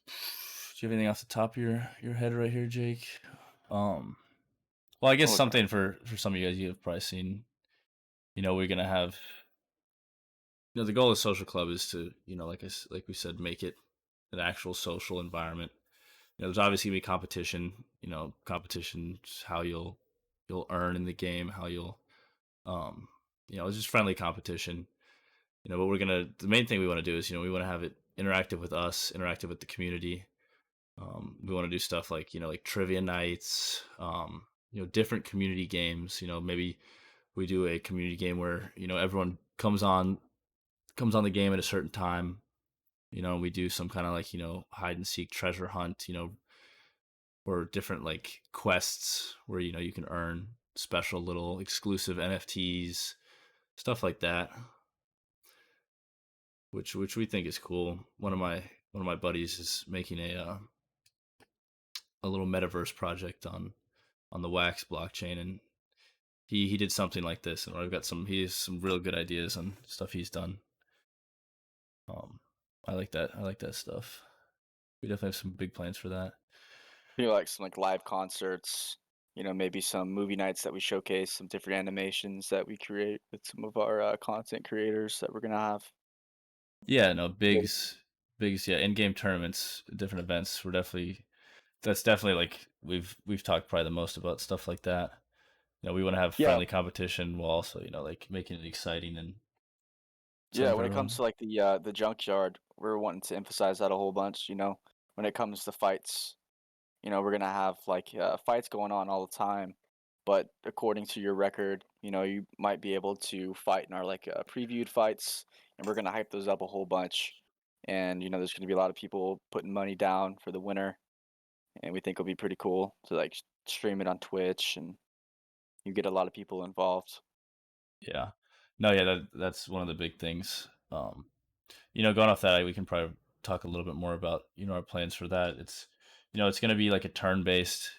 you have anything off the top of your head right here, Jake? Well, I guess Okay. something for some of you guys, you have probably seen. We're gonna have. The goal of Social Club is to, like we said, make it an actual social environment. There's obviously gonna be competition. Competition's how you'll earn in the game, how you'll, it's just friendly competition. But the main thing we want to do is, we want to have it interactive with us, interactive with the community. We want to do stuff like, like trivia nights, different community games. Maybe we do a community game where, everyone comes on the game at a certain time. We do some kind of like, hide and seek treasure hunt, or different like quests where, you can earn special little exclusive NFTs, stuff like that, which we think is cool. One of my buddies is making a little metaverse project on the Wax blockchain, and he did something like this, and he has some real good ideas on stuff he's done. I like that stuff. We definitely have some big plans for that. Like some like live concerts, maybe some movie nights that we showcase, some different animations that we create with some of our content creators that we're gonna have. Yeah, no, bigs, yeah, in-game tournaments, different events. That's definitely like we've talked probably the most about stuff like that. We want to have Yeah, friendly competition while also, like making it exciting and yeah. fun for When it everyone. comes to like the junkyard, we're wanting to emphasize that a whole bunch. When it comes to fights, we're gonna have like fights going on all the time. But according to your record, you might be able to fight in our like previewed fights, and we're gonna hype those up a whole bunch. And there's gonna be a lot of people putting money down for the winner, and we think it'll be pretty cool to like stream it on Twitch, and you get a lot of people involved. Yeah. No, yeah, that's one of the big things. Going off that, we can probably talk a little bit more about, our plans for that. It's going to be like a turn-based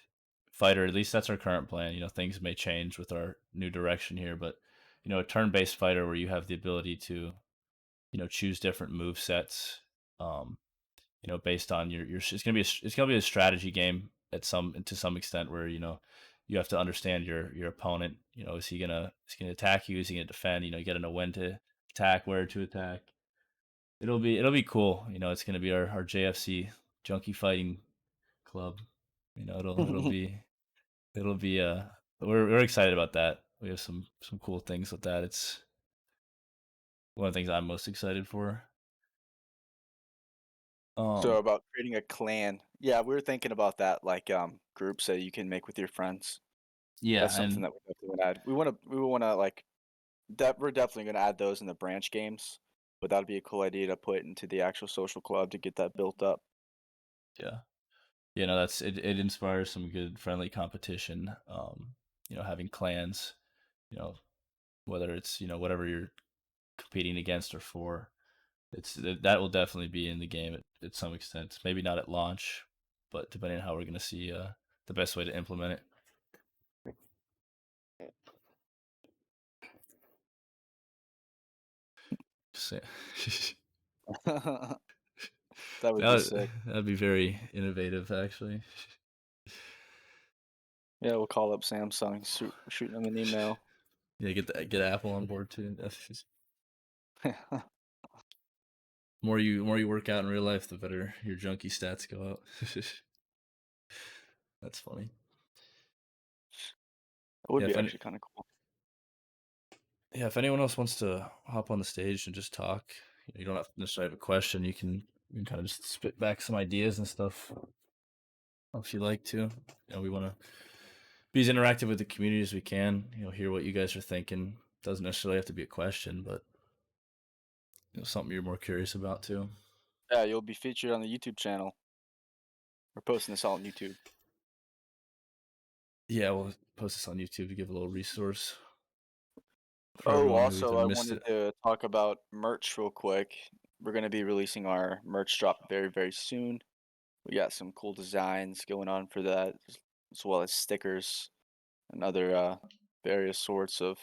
fighter. At least that's our current plan. Things may change with our new direction here, but, a turn-based fighter where you have the ability to, choose different move sets, based on it's going to be a strategy game to some extent where, you have to understand your opponent. Is he going to attack you? Is he going to defend? You got to know when to attack, where to attack. It'll be cool. It's gonna be our JFC Junkie Fighting Club. It'll be we're excited about that. We have some cool things with that. It's one of the things I'm most excited for. So about creating a clan, yeah, we were thinking about that, like groups that you can make with your friends. Yeah, That's something and that we definitely want to add. We wanna like that. We're definitely gonna add those in the branch games, but that'd be a cool idea to put into the actual social club to get that built up. yeah, no, that's it. It inspires some good friendly competition. Having clans, you know, whether it's whatever you're competing against or for. That will definitely be in the game at some extent. Maybe not at launch, but depending on how we're going to see the best way to implement it. So, That would be sick. that'd be very innovative, actually. Yeah, we'll call up Samsung, shoot them an email. Yeah, get Apple on board too. More you work out in real life, the better your junkie stats go out. That's funny. It would Yeah, be actually kind of cool. Yeah, if anyone else wants to hop on the stage and just talk, you don't have to necessarily have a question. You can kind of just spit back some ideas and stuff if you like to. We want to be as interactive with the community as we can. Hear what you guys are thinking. Doesn't necessarily have to be a question, but something you're more curious about too. Yeah, you'll be featured on the YouTube channel. We're posting this all on YouTube. Yeah, we'll post this on YouTube to give a little resource for Oh, everyone who also, either I missed wanted it. to talk about merch real quick. We're gonna be releasing our merch drop very, very soon. We got some cool designs going on for that, as well as stickers and other various sorts of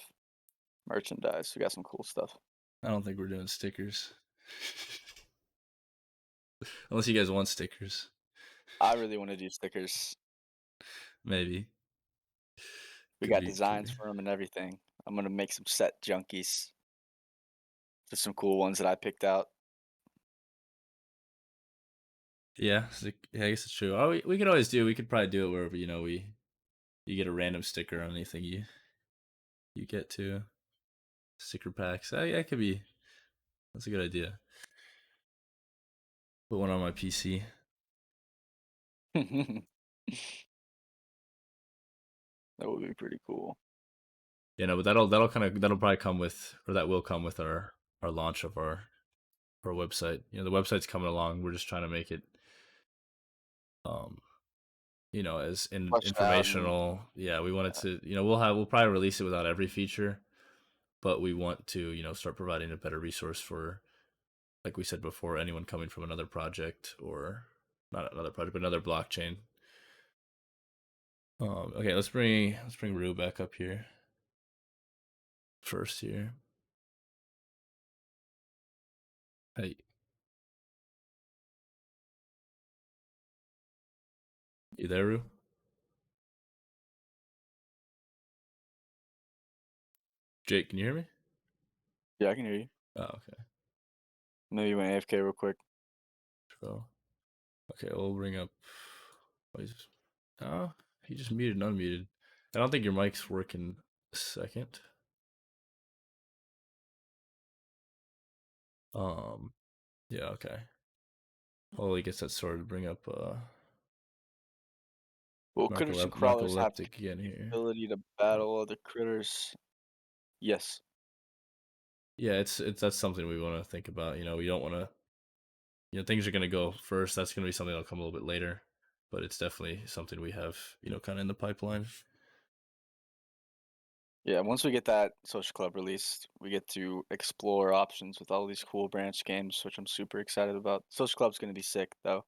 merchandise. We got some cool stuff. I don't think we're doing stickers. Unless you guys want stickers. I really want to do stickers. Maybe. We got designs for them and everything. I'm gonna make some set junkies. Just some cool ones that I picked out. Yeah, yeah, I guess it's true. Oh, we could always do. We could probably do it wherever you get a random sticker on anything you get to. Sticker packs. Yeah, it could be. That's a good idea. Put one on my PC. That would be pretty cool. Yeah, no, but that'll probably come with, or that will come with our launch of our website. You know, the website's coming along. We're just trying to make it as Flesh it out and informational. Yeah, we wanted to, we'll probably release it without every feature, but we want to, start providing a better resource for, like we said before, anyone coming from another project, or not another project, but another blockchain. Okay, let's bring Rue back up here first here. Hey. You there, Rue? Jake, can you hear me? Yeah, I can hear you. Oh, okay. Maybe you went AFK real quick. So, okay, we'll bring up. Oh, he just muted and unmuted. I don't think your mic's working a second. Yeah, okay. Well, he gets that sorted. Bring up Well, couldn't crawlers have the narcoleptic again here. ability to battle other critters? Yes. Yeah, it's that's something we want to think about. We don't want to. Things are gonna go first. That's gonna be something that'll come a little bit later, but it's definitely something we have, kind of in the pipeline. Yeah, once we get that social club released, we get to explore options with all these cool branch games, which I'm super excited about. Social club's gonna be sick, though.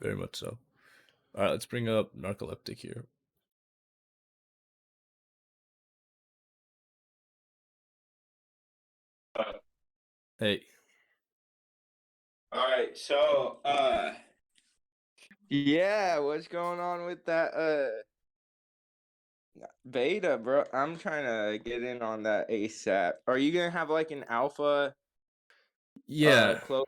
Very much so. All right, let's bring up narcoleptic here. Hey. All right, so yeah, what's going on with that beta, bro? I'm trying to get in on that ASAP. Are you gonna have like an alpha? Yeah. Close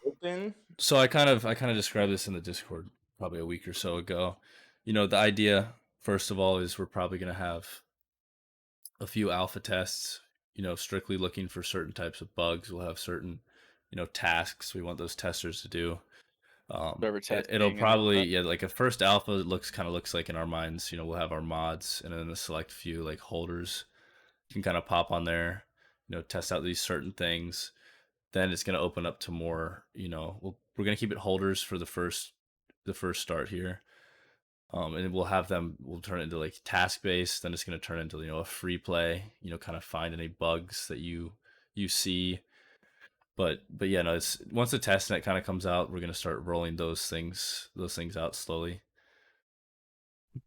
open. So I kind of described this in the Discord probably a week or so ago. The idea, first of all, is we're probably going to have a few alpha tests, strictly looking for certain types of bugs. We'll have certain, tasks we want those testers to do. Server It'll testing and all probably, that. like a first alpha looks like in our minds, we'll have our mods, and then a select few like holders can kind of pop on there, test out these certain things. Then it's going to open up to more, we're going to keep it holders for the first start here. And we'll turn it into like task based. Then it's going to turn into, a free play, kind of find any bugs that you see. But yeah, no, it's once the testnet kind of comes out, we're going to start rolling those things out slowly.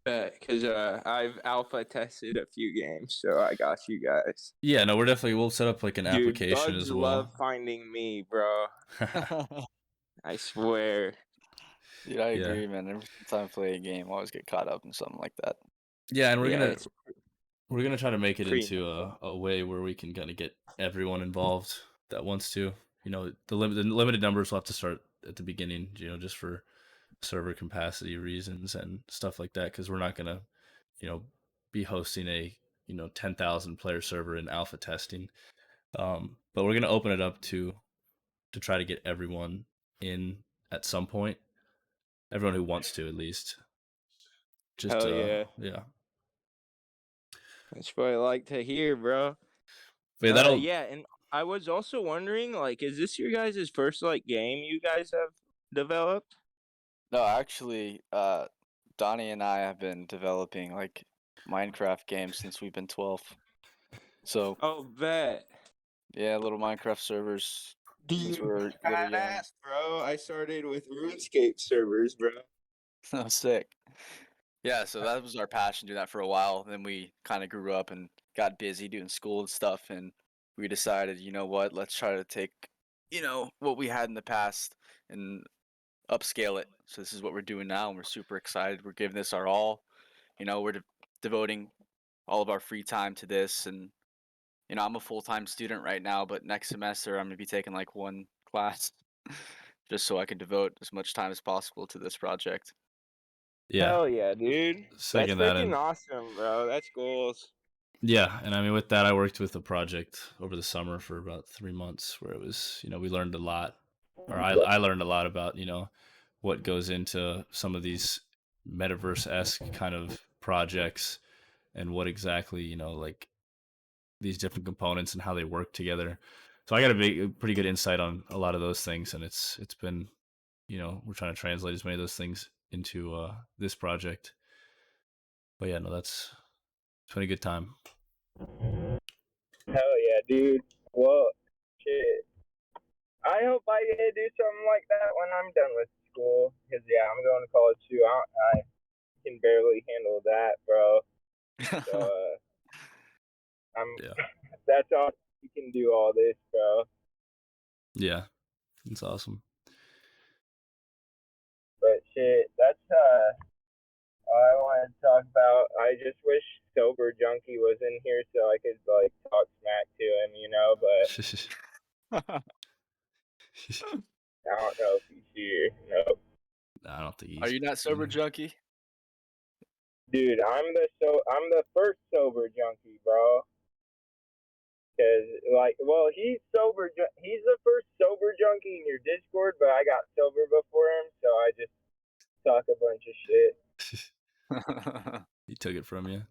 Because I've alpha tested a few games, so I got you guys. Yeah, no, we'll set up like an application bugs as well. love finding me, bro. I swear. Dude, I agree, man. Every time I play a game, I always get caught up in something like that. Yeah, and we're gonna try to make it into normal. a way where we can kind of get everyone involved that wants to. The limited numbers will have to start at the beginning, just for server capacity reasons and stuff like that, because we're not gonna, be hosting a 10,000 player server in alpha testing. But we're gonna open it up to try to get everyone in at some point. Everyone who wants to, at least. Just Hell yeah. yeah. That's what I like to hear, bro. But yeah, and I was also wondering, like, is this your guys' first like game you guys have developed? No, actually, Donnie and I have been developing like Minecraft games since we've been 12. So Oh, bet. yeah, little Minecraft servers since Dude, we were little young. badass, bro. I started with RuneScape servers, bro. Oh, sick. Yeah, so that was our passion, doing that for a while. Then we kind of grew up and got busy doing school and stuff, and we decided, you know what, let's try to take, what we had in the past and upscale it. So this is what we're doing now, and we're super excited. We're giving this our all. We're devoting all of our free time to this, and I'm a full-time student right now, but next semester I'm gonna be taking like one class, just so I can devote as much time as possible to this project. Yeah, Hell yeah, dude. That's second that. freaking And awesome, bro. That's goals. yeah, and I mean, with that, I worked with a project over the summer for about 3 months where it was, we learned a lot, or I learned a lot about, what goes into some of these metaverse-esque kind of projects and what exactly, like these different components and how they work together. So I got a pretty good insight on a lot of those things, and it's been, we're trying to translate as many of those things into this project. But yeah, no, it's been a good time. Hell yeah, dude. Well, shit. I hope I get to do something like that when I'm done with school. Cause yeah, I'm going to college too. I can barely handle that, bro. So I'm. Yeah, That's all. You can do all this, bro. yeah, it's awesome. But shit, that's all I wanted to talk about. I just wish sober junkie was in here so I could like talk smack to him, But I don't know if he's here. Nope. I don't think Are he's. you not sober, junkie? Dude, I'm the first sober junkie, bro. Cause like, well, he's sober. He's the first sober junkie in your Discord, but I got sober before him, so I just talk a bunch of shit. He took it from you.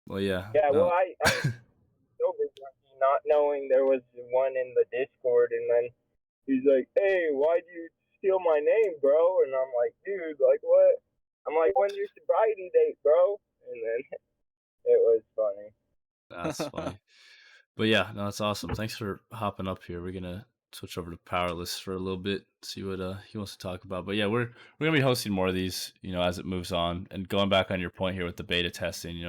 Well, yeah. Yeah, No. well, I sober junkie, not knowing there was one in the Discord, and then he's like, "Hey, why'd you steal my name, bro?" And I'm like, "Dude, like what?" I'm like, "When's your sobriety date, bro?" And then it was funny. That's funny. But yeah, no, that's awesome. Thanks for hopping up here. We're gonna switch over to Powerless for a little bit, see what he wants to talk about. But yeah, we're gonna be hosting more of these, as it moves on. And going back on your point here with the beta testing,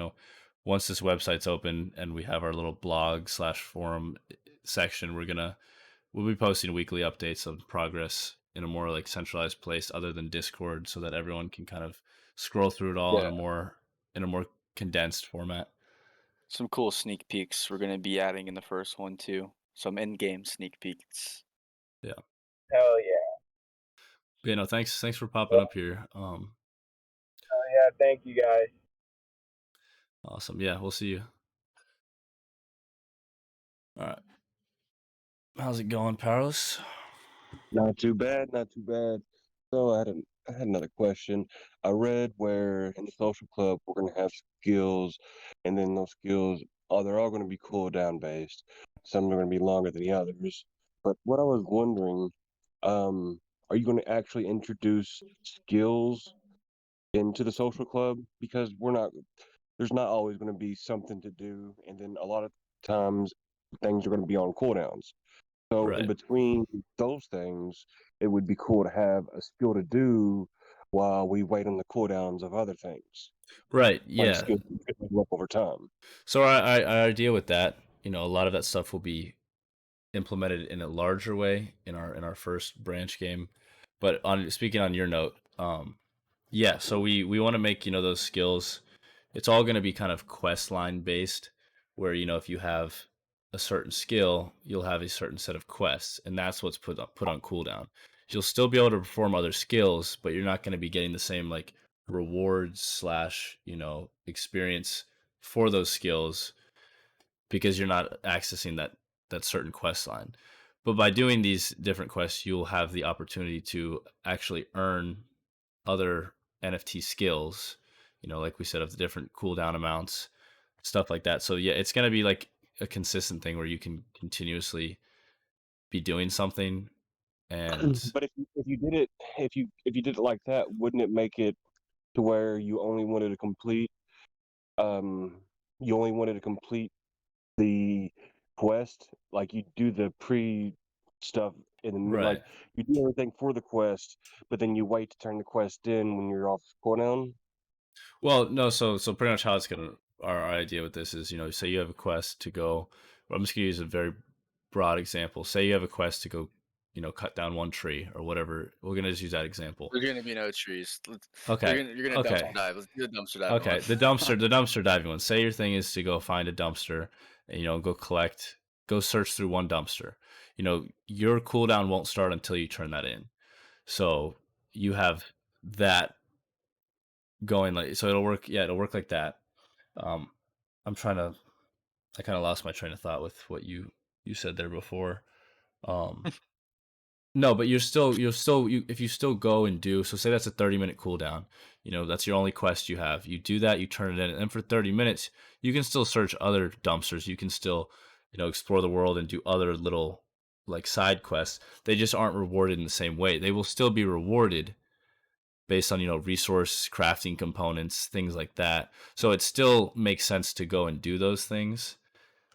once this website's open and we have our little blog/forum section, we'll be posting weekly updates of progress in a more like centralized place other than Discord, so that everyone can kind of scroll through it all in Yeah. a more condensed format. Some cool sneak peeks we're gonna be adding in the first one too. Some in-game sneak peeks. Yeah. Hell yeah. Yeah, no, thanks for popping up here. Yeah, thank you guys. Awesome. Yeah, we'll see you. All right. How's it going, Powerless? Not too bad, not too bad. So I had another question. I read where in the social club we're gonna have skills, and then those skills, they're all gonna be cooldown based. Some are gonna be longer than the others. But what I was wondering, are you gonna actually introduce skills into the social club? Because there's not always gonna be something to do, and then a lot of times things are gonna be on cooldowns. So in Right. between those things, it would be cool to have a skill to do while we wait on the cooldowns of other things, Right. like a Yeah. skill that could level up over time. So our idea with that, a lot of that stuff will be implemented in a larger way in our first branch game. But on speaking on your note, yeah, so we want to make, those skills, it's all going to be kind of quest line based, where, if you have a certain skill, you'll have a certain set of quests, and that's what's put on cooldown. You'll still be able to perform other skills, but you're not going to be getting the same like rewards slash, experience for those skills, because you're not accessing that certain quest line. But by doing these different quests, you'll have the opportunity to actually earn other NFT skills, like we said, of the different cooldown amounts, stuff like that. So yeah, it's going to be like a consistent thing where you can continuously be doing something. And But if you did it like that, wouldn't it make it to where you only wanted to complete the quest, like you do the pre stuff in the Right. like you do everything for the quest, but then you wait to turn the quest in when you're off cooldown. Well, no, so pretty much how it's gonna our idea with this is, say you have a quest to go. I'm just gonna use a very broad example. Say you have a quest to go, cut down one tree or whatever. We're gonna just use that example. There's gonna be no trees. Okay. You're gonna Okay. dumpster dive. Let's do the dumpster diving Okay. one. The dumpster diving one. Say your thing is to go find a dumpster and go search through one dumpster. Your cooldown won't start until you turn that in. So you have that going so it'll work. Yeah, it'll work like that. Um, I'm trying to. I kind of lost my train of thought with what you said there before. No, but if you still go and do, so say that's a 30-minute cooldown, that's your only quest you have. You do that, you turn it in, and for 30 minutes, you can still search other dumpsters. You can still, explore the world and do other little like side quests. They just aren't rewarded in the same way. They will still be rewarded based on, resource crafting components, things like that. So it still makes sense to go and do those things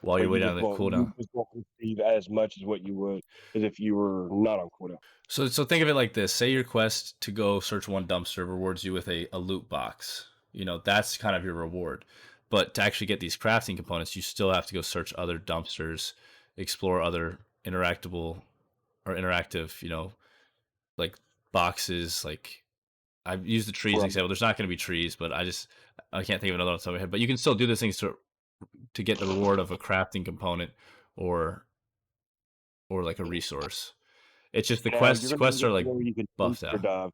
while But you're waiting on the you cooldown. just won't receive as much as what you would as if you were not on cooldown. So think of it like this. Say your quest to go search one dumpster rewards you with a loot box. That's kind of your reward. But to actually get these crafting components, you still have to go search other dumpsters, explore other interactive, like boxes. Like I've used the trees Right. example. There's not going to be trees, but I can't think of another one off the top of my head. But you can still do those things to get the reward of a crafting component or like a resource. It's just the Now you're gonna quests have are it to like where you can buffed dumpster out. dive.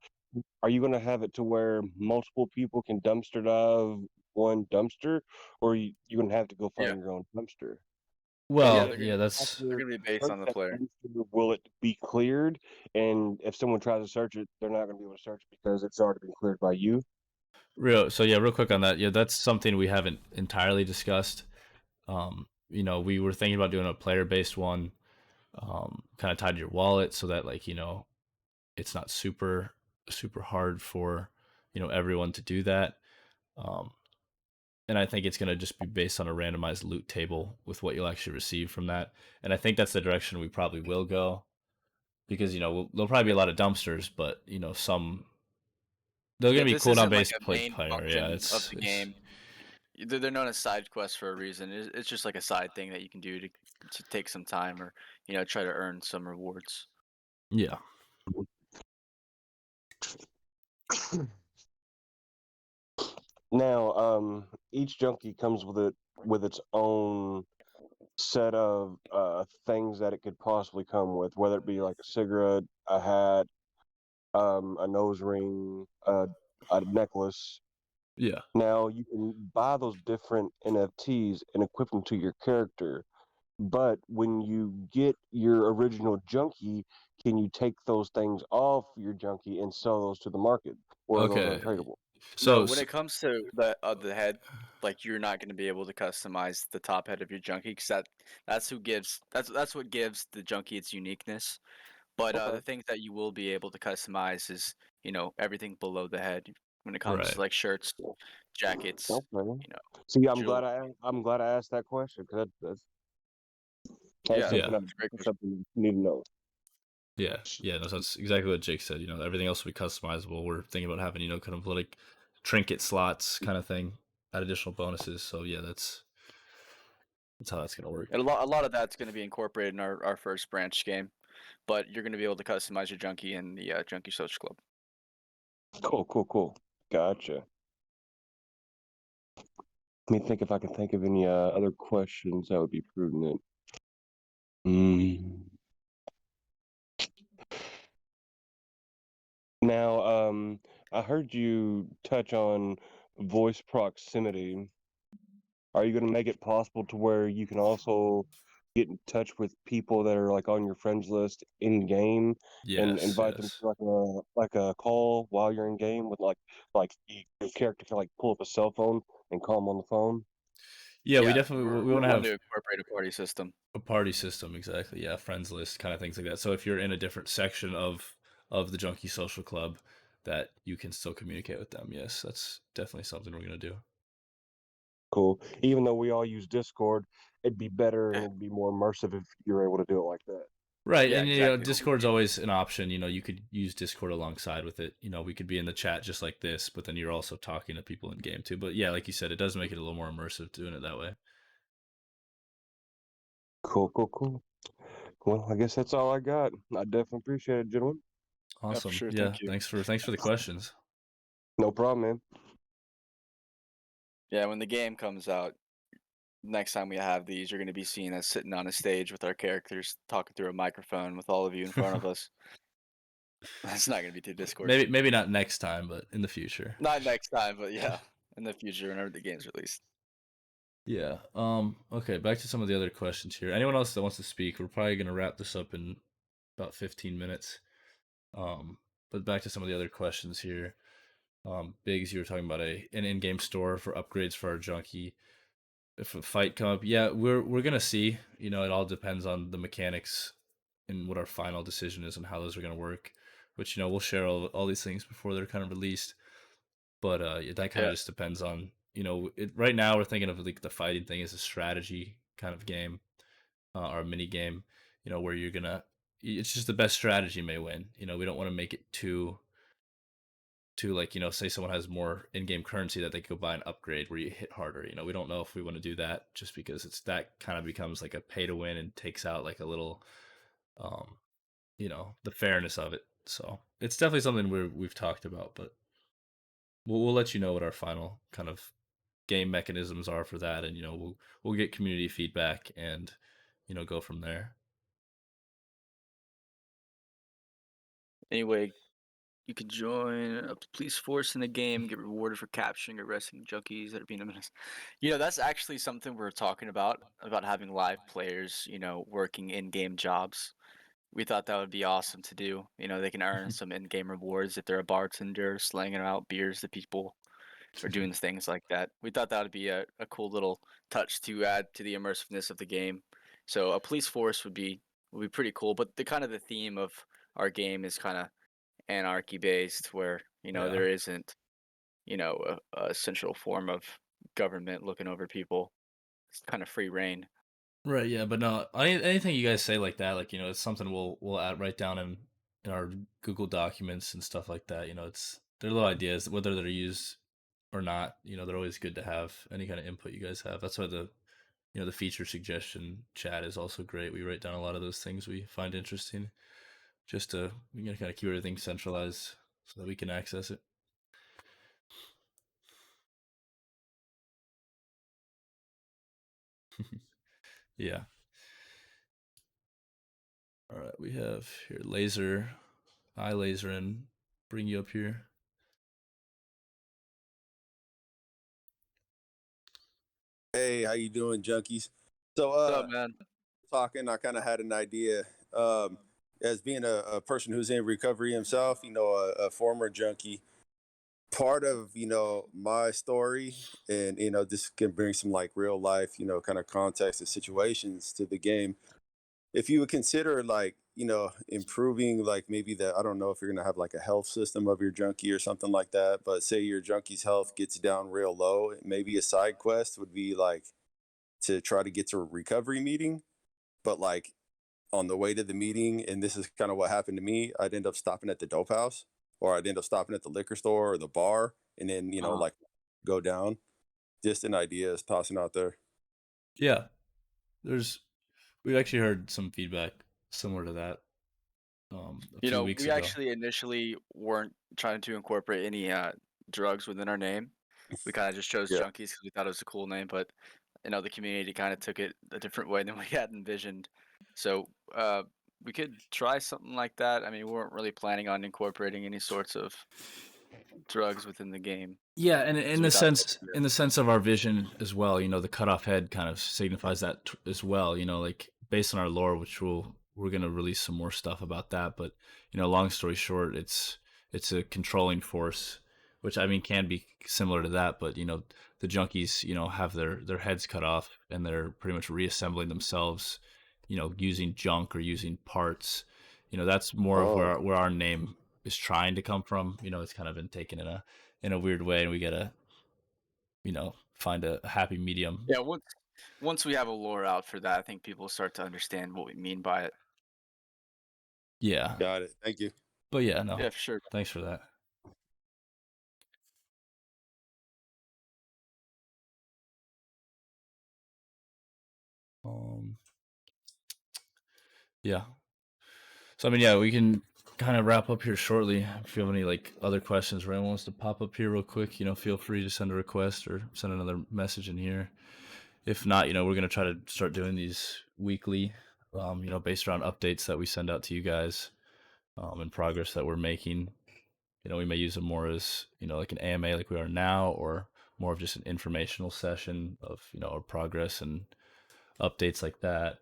Are you gonna have it to where multiple people can dumpster dive one dumpster, or you're gonna have to go Yeah. find your own dumpster? Well, they're yeah, gonna that's they're gonna be based Search on the that player. dumpster, will it be cleared? And if someone tries to search it, they're not gonna be able to search it because it's already been cleared by you. real. So yeah, real quick on that. Yeah, that's something we haven't entirely discussed. We were thinking about doing a player-based one, kind of tied to your wallet, so that it's not super hard for everyone to do that. Um, and I think it's going to just be based on a randomized loot table with what you'll actually receive from that. And I think that's the direction we probably will go because there'll probably be a lot of dumpsters, but some they're going Yeah, to be this cooldown isn't like based a main player. Yeah, function of the it's game. They're known as side quests for a reason. It's just like a side thing that you can do to take some time or try to earn some rewards. yeah. Now, each junkie comes with its own set of things that it could possibly come with, whether it be like a cigarette, a hat, a nose ring, a necklace. Yeah. Now you can buy those different NFTs and equip them to your character. But when you get your original junkie, can you take those things off your junkie and sell those to the market, or are those Okay. untradeable? No, So, when it comes to the head, like you're not going to be able to customize the top head of your junkie because that's what gives the junkie its uniqueness. But Okay. the things that you will be able to customize is everything below the head when it comes right. to like shirts, jackets, Okay. See, jewelry. I'm glad I asked that question because that's Yeah, Yeah. that's it's a great question. something you need to know. Yeah. Yeah. No, that's exactly what Jake said. Everything else will be customizable. We're thinking about having, kind of like trinket slots kind of thing, add additional bonuses. So yeah, that's how that's gonna work. And a lot of that's going to be incorporated in our first branch game, but you're going to be able to customize your junkie in the Junkie Social Club. Cool. Gotcha. Let me think if I can think of any other questions that would be prudent. Now, I heard you touch on voice proximity. Are you going to make it possible to where you can also get in touch with people that are like on your friends list in game and Yes. invite them Yes. to like a call while you're in game with your character can like pull up a cell phone and call them on the phone? Yeah, we Yeah, definitely we we're want to wanting have to incorporate a party system. a party system. Exactly. Yeah, friends list kind of things like that. So if you're in a different section of the Junkie Social Club, that you can still communicate with them. Yes, that's definitely something we're gonna do. Cool. Even though we all use Discord, it'd be better and Yeah. it'd be more immersive if you're able to do it like that. Right, Yeah, and exactly. Discord's always an option. You could use Discord alongside with it. We could be in the chat just like this, but then you're also talking to people in game too. But yeah, like you said, it does make it a little more immersive doing it that way. Cool, cool, cool. Well, I guess that's all I got. I definitely appreciate it, gentlemen. Yeah, for Awesome. sure. Yeah, Thank you. thanks for the questions. No problem, man. Yeah, when the game comes out, next time we have these, you're going to be seeing us sitting on a stage with our characters talking through a microphone with all of you in front of us. That's not going to be through Discord. Maybe not next time, but in the future. Not next time, but yeah, in the future whenever the game's released. Yeah. Okay, back to some of the other questions here. Anyone else that wants to speak? We're probably gonna wrap this up in about 15 minutes. But back to some of the other questions here. Biggs, you were talking about an in-game store for upgrades for our junkie. If a fight come up, yeah, we're gonna see. It all depends on the mechanics and what our final decision is on how those are gonna work. Which we'll share all these things before they're kind of released. But that kind of Yeah. just depends on right now we're thinking of like the fighting thing as a strategy kind of game or a mini game. Where you're gonna it's just the best strategy may win. We don't want to make it too like say someone has more in-game currency that they could go buy an upgrade where you hit harder. We don't know if we want to do that just because that kind of becomes like a pay to win and takes out like a little the fairness of it. So it's definitely something we've talked about, but we'll let you know what our final kind of game mechanisms are for that, and we'll get community feedback and go from there. Anyway, you can join a police force in the game, get rewarded for capturing or arresting junkies that are being menaced. That's actually something we're talking about having live players, working in-game jobs. We thought that would be awesome to do. They can earn some in-game rewards if they're a bartender, slanging out beers to people, or doing things like that. We thought that would be a cool little touch to add to the immersiveness of the game. So a police force would be pretty cool. But the theme of our game is kind of anarchy based, where Yeah. there isn't a central form of government looking over people. It's kind of free reign. Right, yeah, but no, anything you guys say like that, like it's something we'll write down in our Google documents and stuff like that. They're little ideas, whether they're used or not. They're always good to have any kind of input you guys have. That's why the feature suggestion chat is also great. We write down a lot of those things we find interesting, just to kind of keep everything centralized so that we can access it. Yeah. All right, we have here Laser. Hi, Laser, and bring you up here. Hey, how you doing, junkies? So, What's up, man? talking, I kind of had an idea. As being a person who's in recovery himself, a former junkie, part of my story, and this can bring some like real life, kind of context and situations to the game. If you would consider like improving like maybe that, I don't know if you're gonna have like a health system of your junkie or something like that, but say your junkie's health gets down real low, maybe a side quest would be like to try to get to a recovery meeting, but like on the way to the meeting, and this is kind of what happened to me, I'd end up stopping at the dope house, or I'd end up stopping at the liquor store or the bar, and then like go down. Just an idea is tossing out there. Yeah, we've actually heard some feedback similar to that. A few weeks We ago. actually initially weren't trying to incorporate any drugs within our name. We kind of just chose Yeah. Junkies because we thought it was a cool name, but the community kind of took it a different way than we had envisioned. So we could try something like that. I mean, we weren't really planning on incorporating any sorts of drugs within the game. Yeah, and in So we the thought that sense would be in the sense of our vision as well, the cutoff head kind of signifies that as well. Like based on our lore, which we're gonna release some more stuff about that. But long story short, it's a controlling force, which I mean can be similar to that. But the junkies, have their heads cut off, and they're pretty much reassembling themselves, using junk or using parts. That's more of where our name is trying to come from. It's kind of been taken in a weird way, and we gotta find a happy medium. Yeah, once we have a lore out for that, I think people will start to understand what we mean by it. Yeah. Got it. Thank you. But yeah, no. Yeah, for sure. Thanks for that. Yeah. So I mean, yeah, we can kind of wrap up here shortly. If you have any like other questions, or anyone wants to pop up here real quick, feel free to send a request or send another message in here. If not, we're gonna try to start doing these weekly, based around updates that we send out to you guys, and progress that we're making. We may use them more as like an AMA like we are now, or more of just an informational session of our progress and updates like that.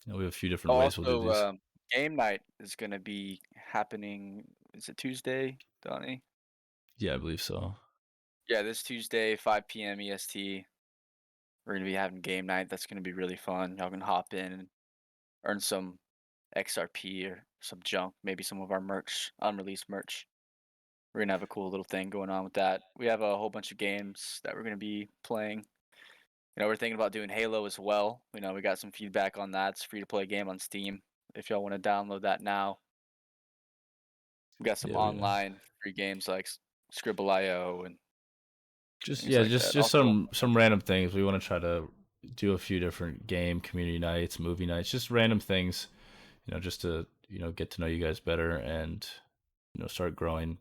We have a few different ways we'll do these. Also, game night is going to be happening. Is it Tuesday, Donnie? Yeah, I believe so. Yeah, this Tuesday, 5 p.m. EST. We're going to be having game night. That's going to be really fun. Y'all can hop in and earn some XRP or some junk, maybe some of our merch, unreleased merch. We're going to have a cool little thing going on with that. We have a whole bunch of games that we're going to be playing. We're thinking about doing Halo as well. We got some feedback on that. It's a free-to-play game on Steam. If y'all want to download that now. We got some Yeah, online free games like Scribble.io and just things like just that. just some random things. We want to try to do a few different game community nights, movie nights, just random things, just to get to know you guys better and start growing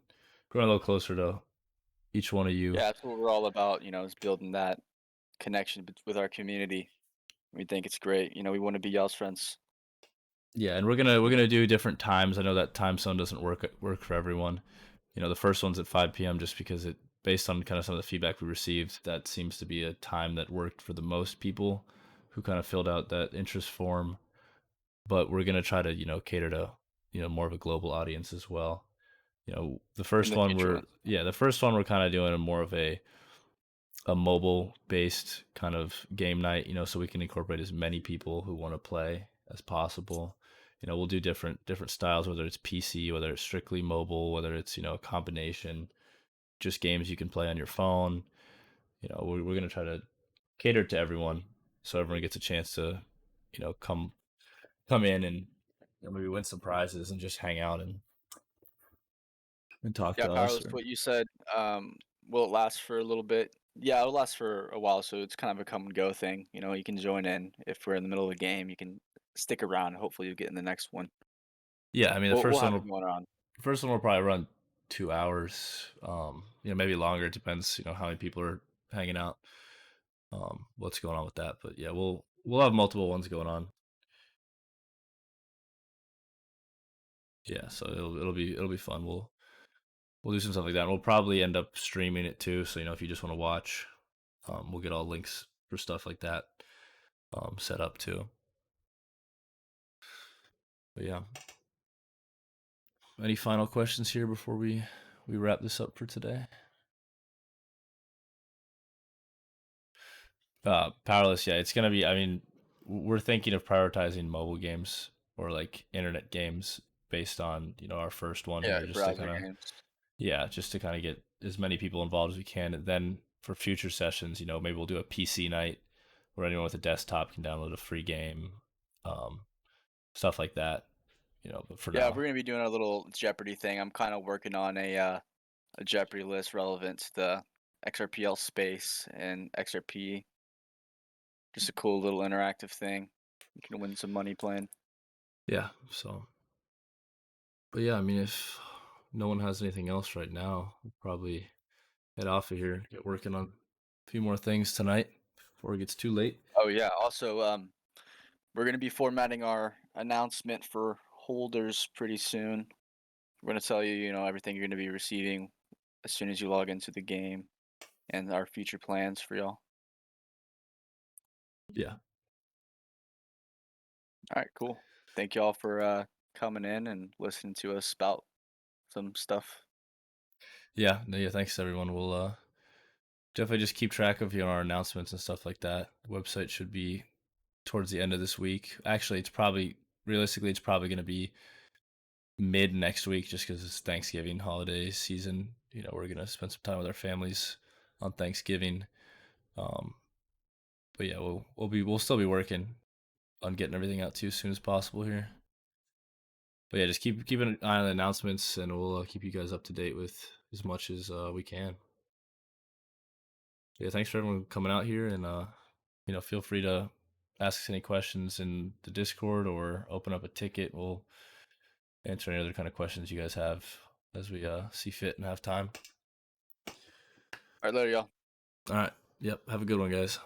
a little closer to each one of you. Yeah, that's what we're all about. Is building that connection with our community. We think it's great. We want to be y'all's friends. Yeah, and we're gonna do different times. I know that time zone doesn't work for everyone. The first one's at 5 p.m. just because it, based on kind of some of the feedback we received, that seems to be a time that worked for the most people who kind of filled out that interest form. But we're gonna try to cater to more of a global audience as well. The first one we're kind of doing a more of a mobile based kind of game night, so we can incorporate as many people who want to play as possible. We'll do different styles, whether it's PC, whether it's strictly mobile, whether it's a combination, just games you can play on your phone. We're going to try to cater to everyone, so everyone gets a chance to come in and maybe win some prizes and just hang out and talk Yeah, to us. Powerless, what you said. Will it last for a little bit? Yeah, it'll last for a while, so it's kind of a come and go thing. You can join in if we're in the middle of a game. You can stick around. Hopefully, you get in the next one. Yeah, I mean, the We'll first have one it going on. first one will probably run 2 hours, maybe longer. It depends, how many people are hanging out, what's going on with that. But yeah, we'll have multiple ones going on. Yeah, so it'll be fun. We'll do some stuff like that. We'll probably end up streaming it too. So if you just want to watch, we'll get all links for stuff like that set up too. But yeah, any final questions here before we wrap this up for today? Powerless, yeah, it's gonna be. I mean, we're thinking of prioritizing mobile games or like internet games based on our first one Yeah, here, just to browser kind of games. just to kind of get as many people involved as we can, and then for future sessions, maybe we'll do a PC night where anyone with a desktop can download a free game, stuff like that. But for Yeah, now, we're gonna be doing a little Jeopardy thing. I'm kind of working on a Jeopardy list relevant to the XRPL space and XRP. Just a cool little interactive thing. You can win some money playing. yeah. So, but yeah, I mean, if no one has anything else right now, we'll probably head off of here, get working on a few more things tonight before it gets too late. Oh yeah. Also, we're gonna be formatting our announcement for holders pretty soon. We're gonna tell you, everything you're gonna be receiving as soon as you log into the game, and our future plans for y'all. Yeah. All right, cool. Thank y'all for coming in and listening to us spout some stuff. Yeah. No, yeah. Thanks everyone. We'll definitely just keep track of our announcements and stuff like that. The website should be towards the end of this week. Actually, it's probably going to be mid next week, just because it's Thanksgiving holiday season. You know, we're gonna spend some time with our families on Thanksgiving. But yeah, we'll still be working on getting everything out to you as soon as possible here. But yeah, just keep an eye on the announcements, and we'll keep you guys up to date with as much as we can. Yeah, thanks for everyone coming out here, and you know, feel free to ask us any questions in the Discord or open up a ticket. We'll answer any other kind of questions you guys have as we see fit and have time. All right, later, y'all. All right. Yep. Have a good one, guys.